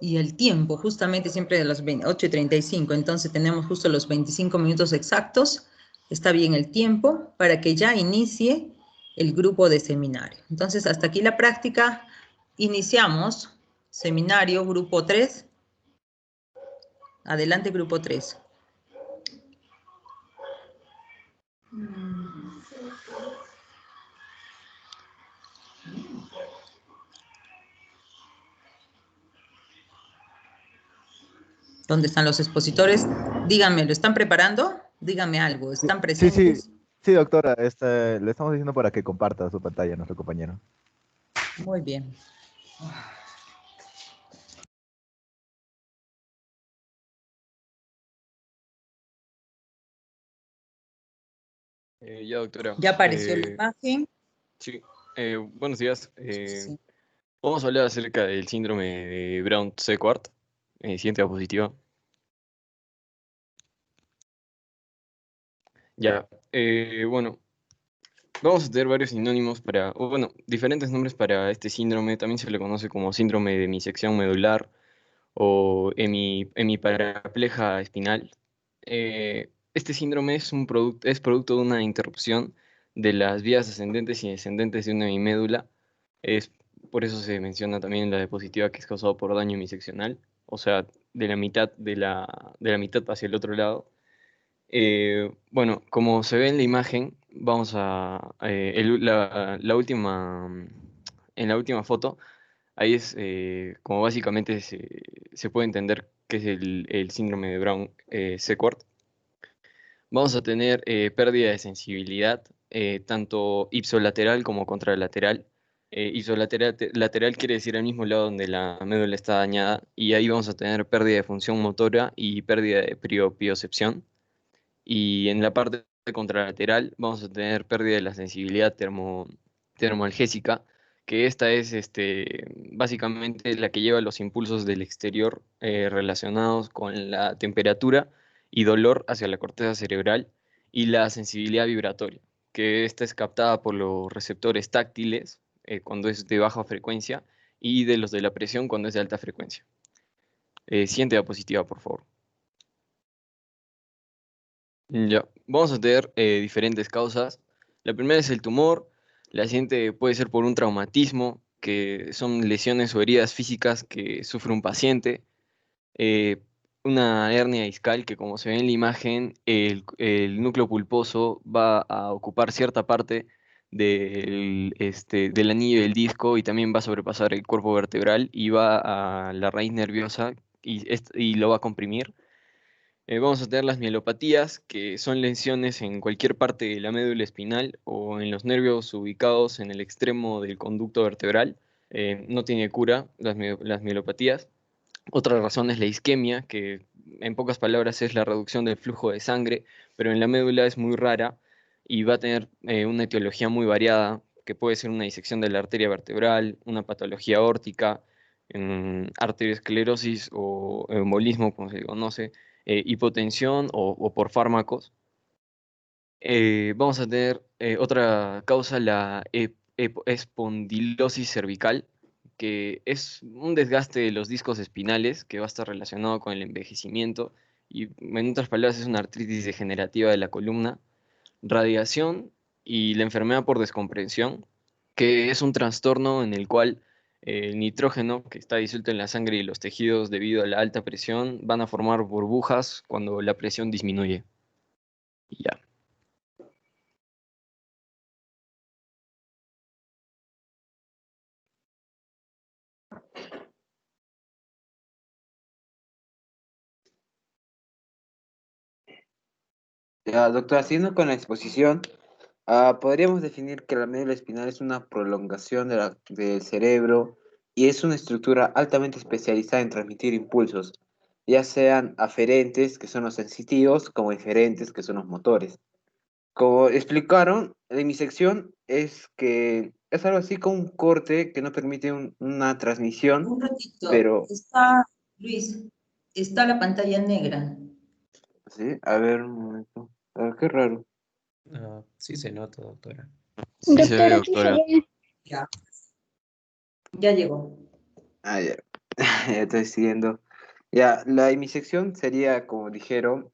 y el tiempo, justamente siempre de las 8:35. Entonces tenemos justo los 25 minutos exactos. Está bien el tiempo para que ya inicie el grupo de seminario. Entonces, hasta aquí la práctica. Iniciamos seminario grupo 3. Adelante, grupo 3. ¿Dónde están los expositores? Díganme, ¿lo están preparando? Díganme algo, ¿están Sí, presentes? sí, doctora, le estamos diciendo para que comparta su pantalla a nuestro compañero. Muy bien. Ya, doctora. ¿Ya apareció la imagen? Sí. Buenos días. Sí. Vamos a hablar acerca del síndrome de Brown-Séquard. Siguiente diapositiva. Ya. Bueno, vamos a tener varios sinónimos o bueno, diferentes nombres para este síndrome. También se le conoce como síndrome de hemisección medular o hemiparapleja espinal. Este síndrome es producto de una interrupción de las vías ascendentes y descendentes de una hemimédula. Es, por eso se menciona también en la diapositiva que es causado por daño hemiseccional, o sea, de la mitad de la mitad hacia el otro lado. Bueno, como se ve en la imagen, vamos a en la última foto, ahí es como básicamente se puede entender qué es el síndrome de Brown-Séquard. Vamos a tener pérdida de sensibilidad, tanto ipsolateral como contralateral. Lateral quiere decir el mismo lado donde la médula está dañada, y ahí vamos a tener pérdida de función motora y pérdida de propriocepción. Y en la parte contralateral vamos a tener pérdida de la sensibilidad termoalgésica, que esta es básicamente la que lleva los impulsos del exterior relacionados con la temperatura y dolor hacia la corteza cerebral, y la sensibilidad vibratoria, que esta es captada por los receptores táctiles cuando es de baja frecuencia, y de los de la presión cuando es de alta frecuencia. Siguiente diapositiva, por favor. Ya, vamos a tener diferentes causas. La primera es el tumor, la siguiente puede ser por un traumatismo, que son lesiones o heridas físicas que sufre un paciente, eh, una hernia discal, que como se ve en la imagen, el núcleo pulposo va a ocupar cierta parte del anillo del disco, y también va a sobrepasar el cuerpo vertebral y va a la raíz nerviosa y lo va a comprimir. Vamos a tener las mielopatías, que son lesiones en cualquier parte de la médula espinal o en los nervios ubicados en el extremo del conducto vertebral. No tiene cura las mielopatías. Otra razón es la isquemia, que en pocas palabras es la reducción del flujo de sangre, pero en la médula es muy rara y va a tener una etiología muy variada, que puede ser una disección de la arteria vertebral, una patología aórtica, arteriosclerosis o embolismo, como se conoce, hipotensión o por fármacos. Vamos a tener otra causa, la espondilosis cervical, que es un desgaste de los discos espinales que va a estar relacionado con el envejecimiento, y en otras palabras es una artritis degenerativa de la columna. Radiación y la enfermedad por descompresión, que es un trastorno en el cual el nitrógeno que está disuelto en la sangre y los tejidos debido a la alta presión van a formar burbujas cuando la presión disminuye. Y ya. Ya, doctora, siguiendo con la exposición, podríamos definir que la médula espinal es una prolongación del cerebro y es una estructura altamente especializada en transmitir impulsos, ya sean aferentes, que son los sensitivos, como eferentes, que son los motores. Como explicaron en mi sección, es que es algo así como un corte que no permite una transmisión, Un ratito, pero... Luis, está la pantalla negra. Sí, a ver, un momento. A ver, qué raro. Sí se nota, doctora. Sí se ve, Doctora, aquí se doctora. ve. Ya llegó. Ah, ya. Ya estoy siguiendo. Ya, la emisección sería, como dijeron,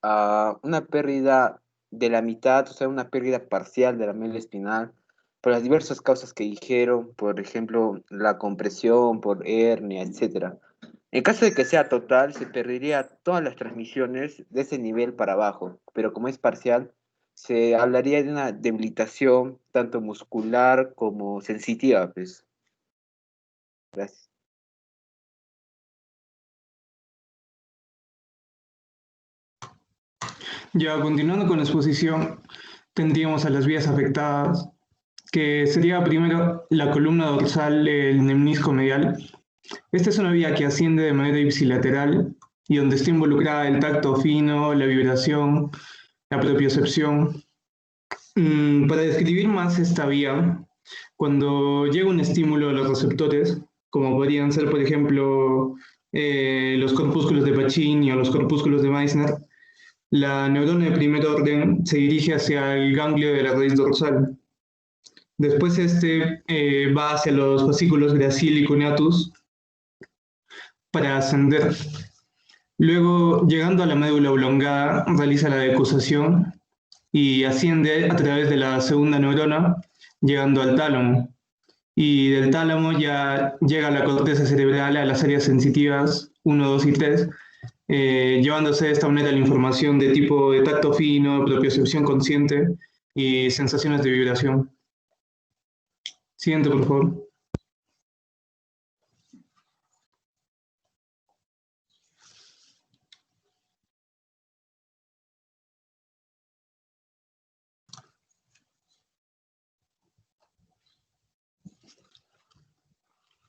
una pérdida de la mitad, o sea, una pérdida parcial de la médula espinal, por las diversas causas que dijeron, por ejemplo, la compresión, por hernia, etcétera. En caso de que sea total, se perdería todas las transmisiones de ese nivel para abajo, pero como es parcial, se hablaría de una debilitación tanto muscular como sensitiva, pues. Gracias. Ya, continuando con la exposición, tendríamos a las vías afectadas, que sería primero la columna dorsal, el menisco medial. Esta es una vía que asciende de manera ipsilateral y donde está involucrada el tacto fino, la vibración, la propiocepción. Para describir más esta vía, cuando llega un estímulo a los receptores, como podrían ser, por ejemplo, los corpúsculos de Pacini o los corpúsculos de Meissner, la neurona de primer orden se dirige hacia el ganglio de la raíz dorsal. Después va hacia los fascículos gracil y cuneatus para ascender. Luego, llegando a la médula oblongada, realiza la decusación y asciende a través de la segunda neurona, llegando al tálamo. Y del tálamo ya llega a la corteza cerebral, a las áreas sensitivas 1, 2 y 3, llevándose de esta manera la información de tipo de tacto fino, propiocepción consciente y sensaciones de vibración. Siguiente, por favor.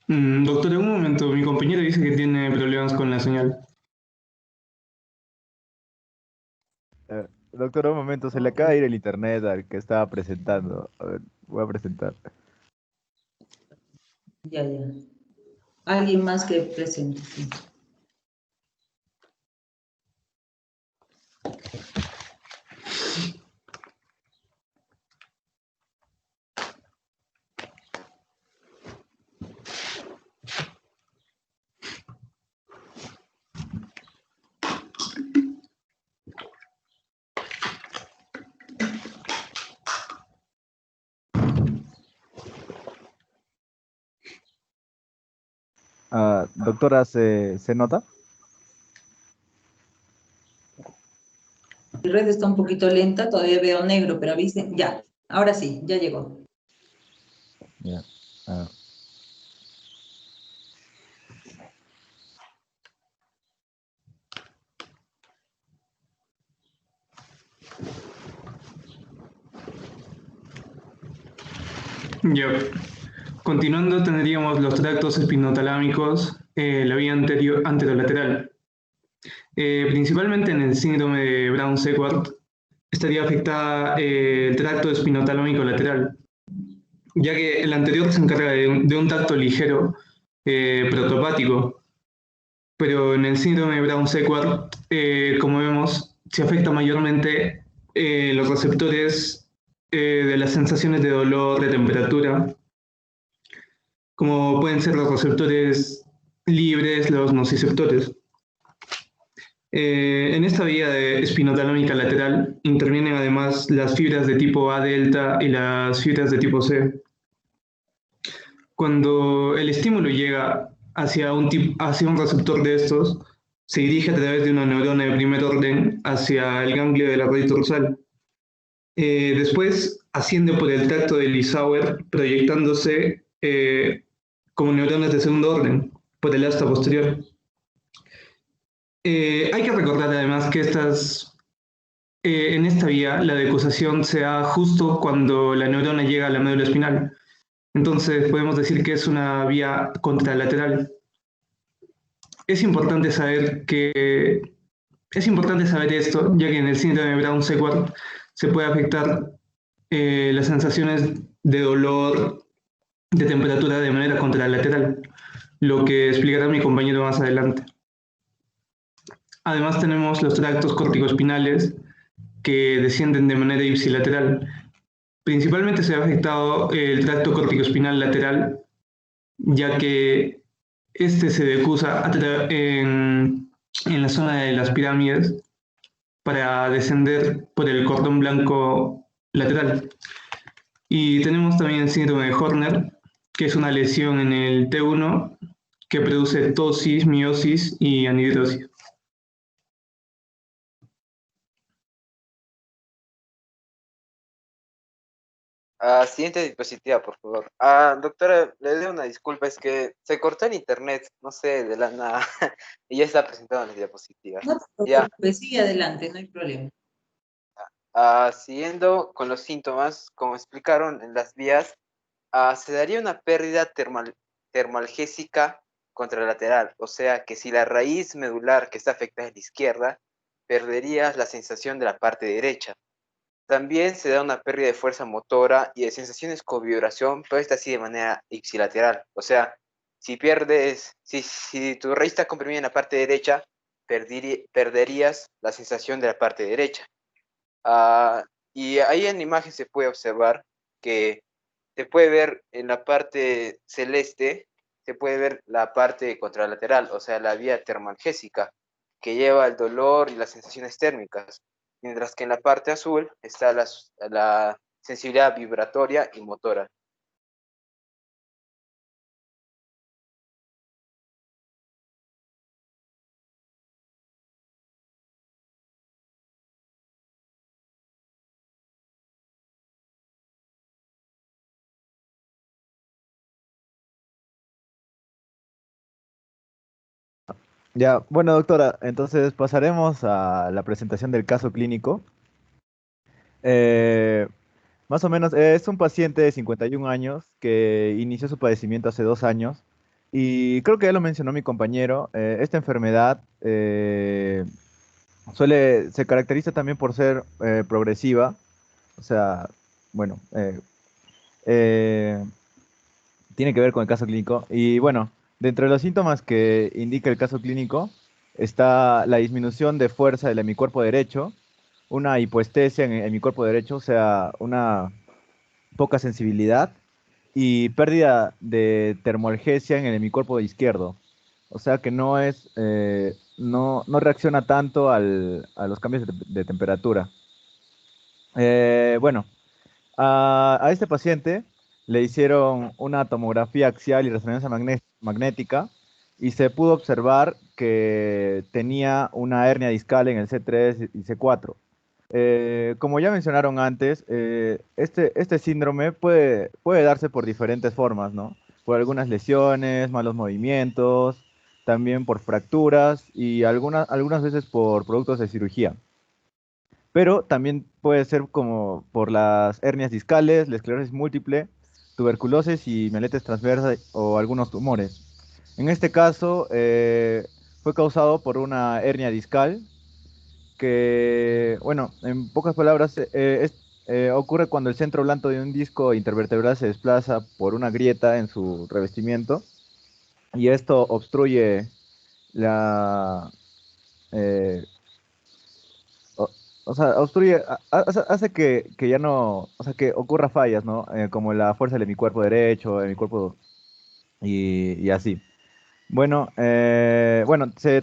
Doctor, en un momento, mi compañero dice que tiene problemas con la señal. Doctor, un momento, se le acaba de ir el internet al que estaba presentando. A ver, voy a presentar. Ya. Alguien más que presente. Sí. Doctora, ¿se nota? La red está un poquito lenta, todavía veo negro, pero avisen. Ya, ahora sí, ya llegó. Ya. Ya. Continuando, tendríamos los tractos espinotalámicos, la vía anterolateral. Principalmente en el síndrome de Brown-Séquard, estaría afectada el tracto espinotalámico lateral, ya que el anterior se encarga de un tacto ligero protopático, pero en el síndrome de Brown-Séquard, como vemos, se afecta mayormente los receptores de las sensaciones de dolor, de temperatura, como pueden ser los receptores libres, los nociceptores. En esta vía de espinotalámica lateral intervienen además las fibras de tipo A delta y las fibras de tipo C. Cuando el estímulo llega hacia un receptor de estos, se dirige a través de una neurona de primer orden hacia el ganglio de la raíz dorsal. Después asciende por el tracto de Lissauer, proyectándose como neuronas de segundo orden por el asta posterior. Hay que recordar además que en esta vía la decusación se da justo cuando la neurona llega a la médula espinal. Entonces podemos decir que es una vía contralateral. Es importante saber esto, ya que en el síndrome de Brown-Séquard se puede afectar las sensaciones de dolor, de temperatura de manera contralateral, lo que explicará mi compañero más adelante. Además tenemos los tractos corticoespinales que descienden de manera ipsilateral. Principalmente se ha afectado el tracto corticoespinal lateral, ya que este se decusa en la zona de las pirámides para descender por el cordón blanco lateral. Y tenemos también el síndrome de Horner, que es una lesión en el T1 que produce ptosis, miosis y anhidrosis. Siguiente diapositiva, por favor. Doctora, le doy una disculpa, es que se cortó el internet, no sé, de la nada, y ya está presentado en las diapositivas. No te Ya, preocupes, sigue adelante, no hay problema. siguiendo con los síntomas, como explicaron en las vías, se daría una pérdida termalgésica contralateral, o sea que si la raíz medular que está afectada es la izquierda, perderías la sensación de la parte derecha. También se da una pérdida de fuerza motora y de sensaciones con vibración, pero esta sí de manera ipsilateral. O sea, si tu raíz está comprimida en la parte derecha, perderías la sensación de la parte derecha. Y ahí en la imagen se puede observar que se puede ver en la parte celeste, se puede ver la parte contralateral, o sea, la vía termalgésica, que lleva el dolor y las sensaciones térmicas, mientras que en la parte azul está la sensibilidad vibratoria y motora. Ya, bueno, doctora, entonces pasaremos a la presentación del caso clínico. Eh, Más o menos, es un paciente de 51 años que inició su padecimiento hace 2 años y creo que ya lo mencionó mi compañero. Esta enfermedad se caracteriza también por ser progresiva, o sea, bueno, eh, tiene que ver con el caso clínico. Y bueno, dentro de los síntomas que indica el caso clínico está la disminución de fuerza del hemicuerpo derecho, una hipoestesia en mi cuerpo derecho, o sea, una poca sensibilidad y pérdida de termoalgesia en el hemicuerpo izquierdo. O sea que no reacciona tanto a los cambios de temperatura. Bueno, a este paciente le hicieron una tomografía axial y resonancia magnética y se pudo observar que tenía una hernia discal en el C3 y C4. Como ya mencionaron antes, este síndrome puede darse por diferentes formas, ¿no? Por algunas lesiones, malos movimientos, también por fracturas y algunas veces por productos de cirugía. Pero también puede ser como por las hernias discales, la esclerosis múltiple, tuberculosis y mieletes transversas o algunos tumores. En este caso, fue causado por una hernia discal que, bueno, en pocas palabras, ocurre cuando el centro blando de un disco intervertebral se desplaza por una grieta en su revestimiento y esto obstruye la... eh, o, o sea, hace que ya no, o sea, que ocurra fallas, ¿no? Como la fuerza de mi cuerpo derecho, de mi cuerpo y así. Bueno,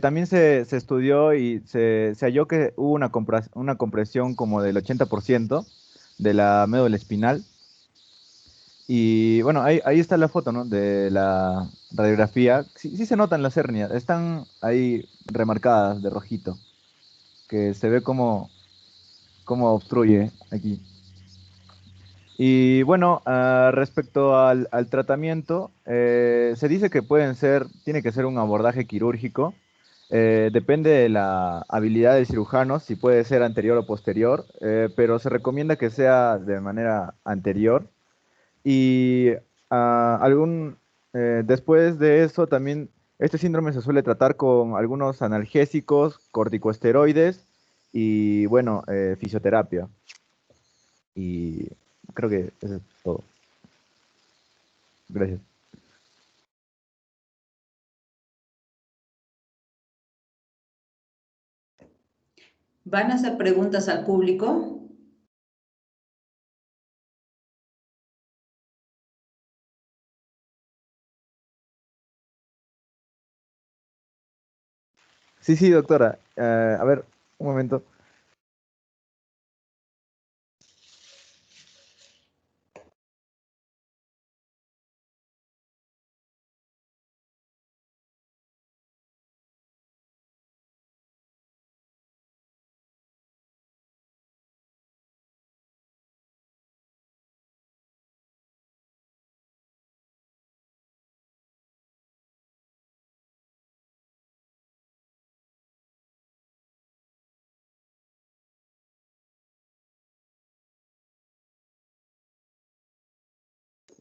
también se estudió y se halló que hubo una compresión como del 80% de la médula espinal. Y bueno, ahí está la foto, ¿no? De la radiografía. Sí, sí se notan las hernias, están ahí remarcadas de rojito, que se ve cómo obstruye aquí. Y bueno, respecto al tratamiento, se dice que tiene que ser un abordaje quirúrgico. Depende de la habilidad del cirujano, si puede ser anterior o posterior, pero se recomienda que sea de manera anterior. Y Después de eso, también este síndrome se suele tratar con algunos analgésicos, corticosteroides y, bueno, fisioterapia. Y creo que eso es todo. Gracias. ¿Van a hacer preguntas al público? Sí, sí, doctora. A ver, un momento.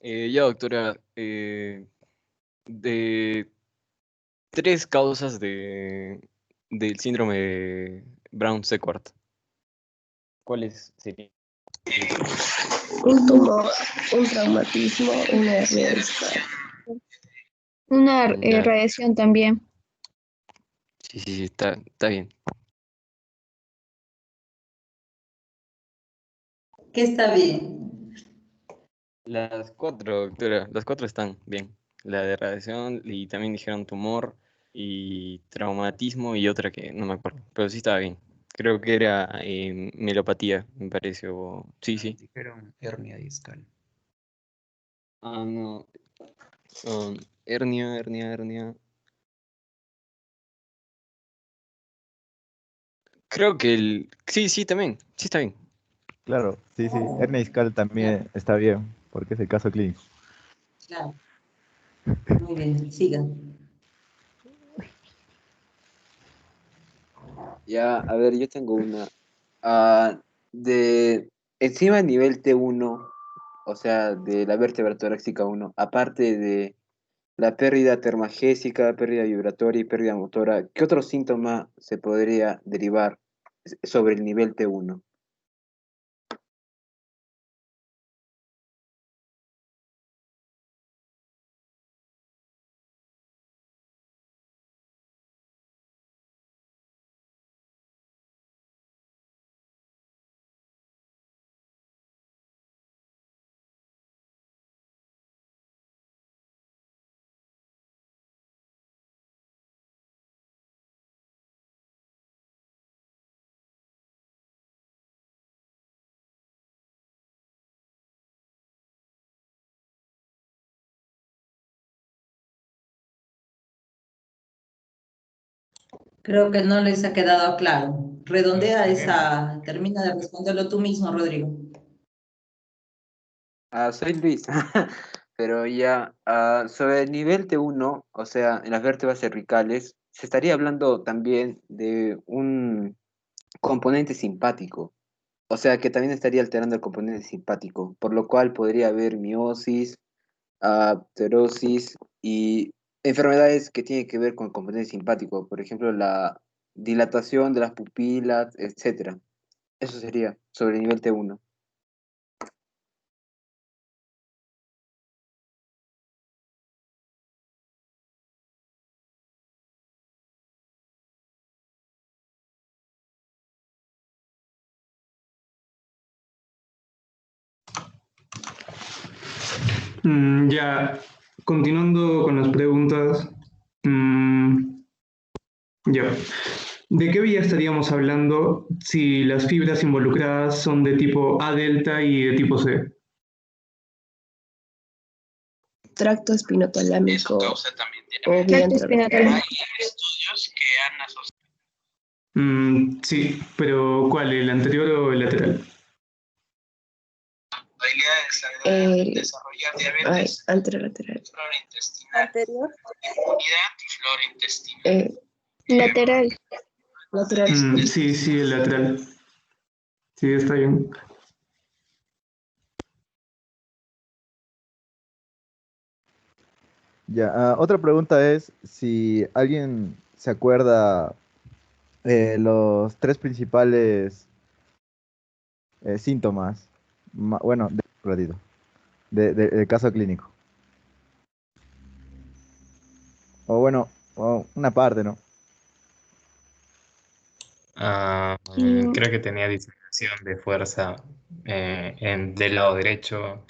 Ya, doctora, de tres causas del síndrome de Brown-Sequard, ¿cuáles serían? Un tumor, un traumatismo, una hernia discal. Una Ya, radiación también. sí, sí, sí, está bien. ¿Qué está bien? Las cuatro, doctora, las cuatro están bien. La de radiación y también dijeron tumor y traumatismo y otra que no me acuerdo, pero sí estaba bien. Creo que era mielopatía, me parece, o... Sí, sí. Dijeron hernia discal. Ah, no. um, hernia. Creo que el... Sí, sí, también. Sí, está bien. Claro, sí, sí. Hernia discal también está bien, porque es el caso clínico. Claro. Muy bien, sigan. Ya, a ver, yo tengo una. De encima del nivel T1, o sea, de la vértebra torácica 1, aparte de la pérdida termagésica, pérdida vibratoria y pérdida motora, ¿qué otro síntoma se podría derivar sobre el nivel T1? Creo que no les ha quedado claro. Redondea Esquema. esa, termina de responderlo tú mismo, Rodrigo. Soy Luis, pero ya, sobre el nivel T1, o sea, en las vértebras cervicales, se estaría hablando también de un componente simpático, o sea, que también estaría alterando el componente simpático, por lo cual podría haber miosis, pterosis y enfermedades que tienen que ver con el componente simpático, por ejemplo, la dilatación de las pupilas, etcétera. Eso sería sobre el nivel T1. Ya, continuando con las preguntas. Ya. ¿De qué vía estaríamos hablando si las fibras involucradas son de tipo A delta y de tipo C? Tracto espinotalámico o vía Tracto anterolateral. espinotalámico. Sí, pero ¿cuál? ¿El anterior o el lateral? El, anterolateral. Anterior. Lateral. Lateral. Sí, sí, el lateral. Sí, está bien. Ya, otra pregunta es si alguien se acuerda los tres principales síntomas, bueno, ratito, del caso clínico. O bueno, o una parte, ¿no? Creo que tenía distribución de fuerza del lado derecho,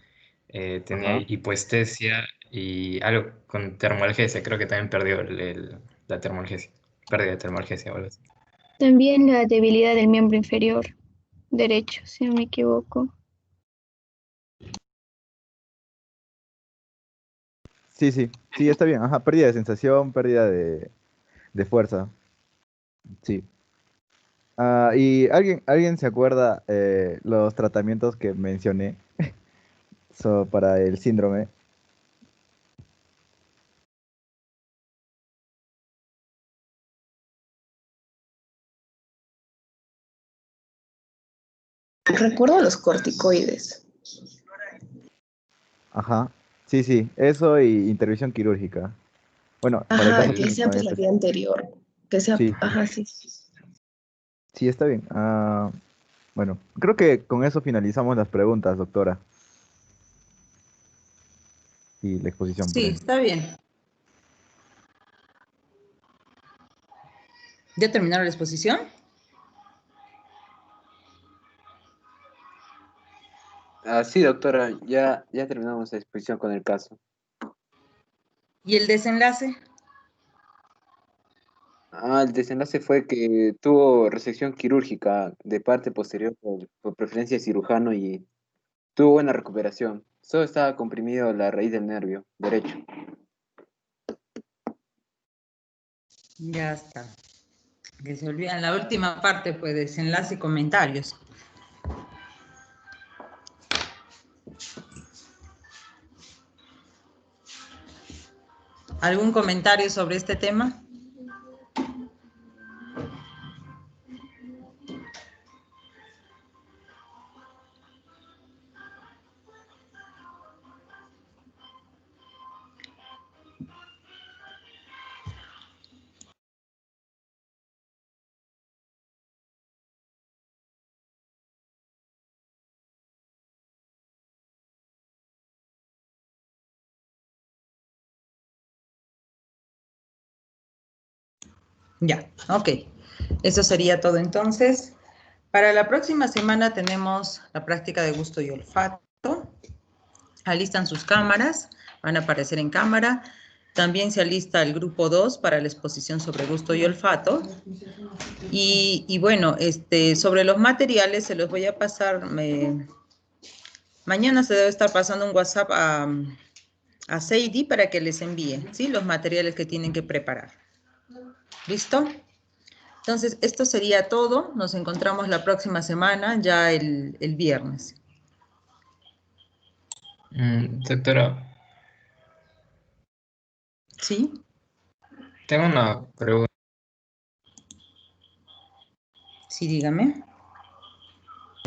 tenía Ajá. hipoestesia y algo con termolgesia. Creo que también perdió la termolgesia. Pérdida de termolgesia o algo así. También la debilidad del miembro inferior derecho, si no me equivoco. Sí, sí, sí, está bien. Ajá, pérdida de sensación, pérdida de fuerza. Sí. ¿Y alguien se acuerda los tratamientos que mencioné para el síndrome? Recuerdo los corticoides. Ajá. Sí, sí, eso y intervención quirúrgica. Bueno, para el Ajá, caso que sea clínico en pues la este. vida anterior. Que sea, Sí, ajá, sí. sí, está bien. Bueno, creo que con eso finalizamos las preguntas, doctora, y la exposición por Sí, ende. está bien. ¿Ya terminaron la exposición? Sí, doctora, ya terminamos la exposición con el caso. ¿Y el desenlace? El desenlace fue que tuvo resección quirúrgica de parte posterior por preferencia de cirujano y tuvo buena recuperación. Solo estaba comprimido la raíz del nervio derecho. Ya está. Que se olvidan la última parte, pues, desenlace y comentarios. ¿Algún comentario sobre este tema? Ya, ok. Eso sería todo entonces. Para la próxima semana tenemos la práctica de gusto y olfato. Alistan sus cámaras, van a aparecer en cámara. También se alista el grupo 2 para la exposición sobre gusto y olfato. Y bueno, sobre los materiales se los voy a pasar. Mañana se debe estar pasando un WhatsApp a Seidi para que les envíe, ¿sí? Los materiales que tienen que preparar. ¿Listo? Entonces, esto sería todo. Nos encontramos la próxima semana, ya el viernes. Doctora, ¿Sí? tengo una pregunta. Sí, dígame.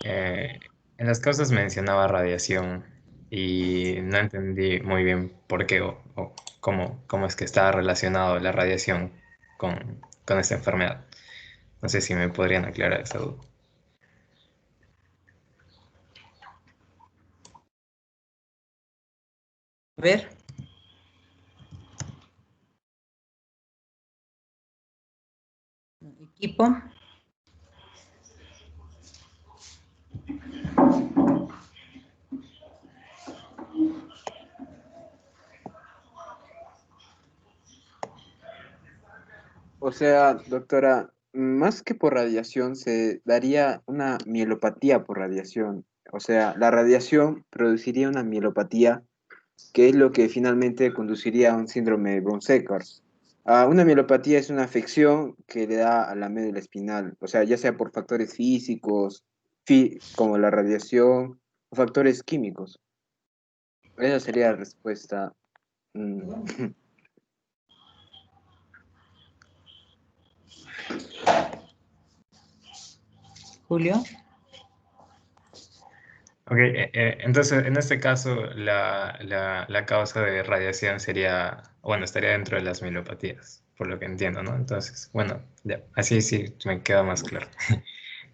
En las causas mencionaba radiación y no entendí muy bien por qué o cómo es que está relacionado la radiación con esta enfermedad. No sé si me podrían aclarar esa duda. A ver. Equipo. O sea, doctora, más que por radiación, se daría una mielopatía por radiación. O sea, la radiación produciría una mielopatía, que es lo que finalmente conduciría a un síndrome de Brown-Séquard. Una mielopatía es una afección que le da a la médula espinal, o sea, ya sea por factores físicos, como la radiación, o factores químicos. Esa sería la respuesta. Mm. Julio. Ok, entonces en este caso la causa de radiación sería, bueno, estaría dentro de las mielopatías, por lo que entiendo, ¿no? Entonces, bueno, ya, así sí me queda más claro.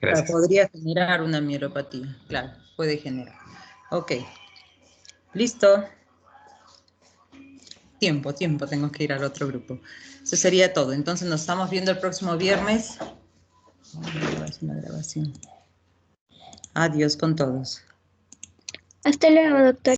Gracias. Podría generar una mielopatía, claro, puede generar. Ok, listo. Tiempo, tengo que ir al otro grupo. Eso sería todo. Entonces nos estamos viendo el próximo viernes. Es una grabación. Adiós con todos. Hasta luego, doctor.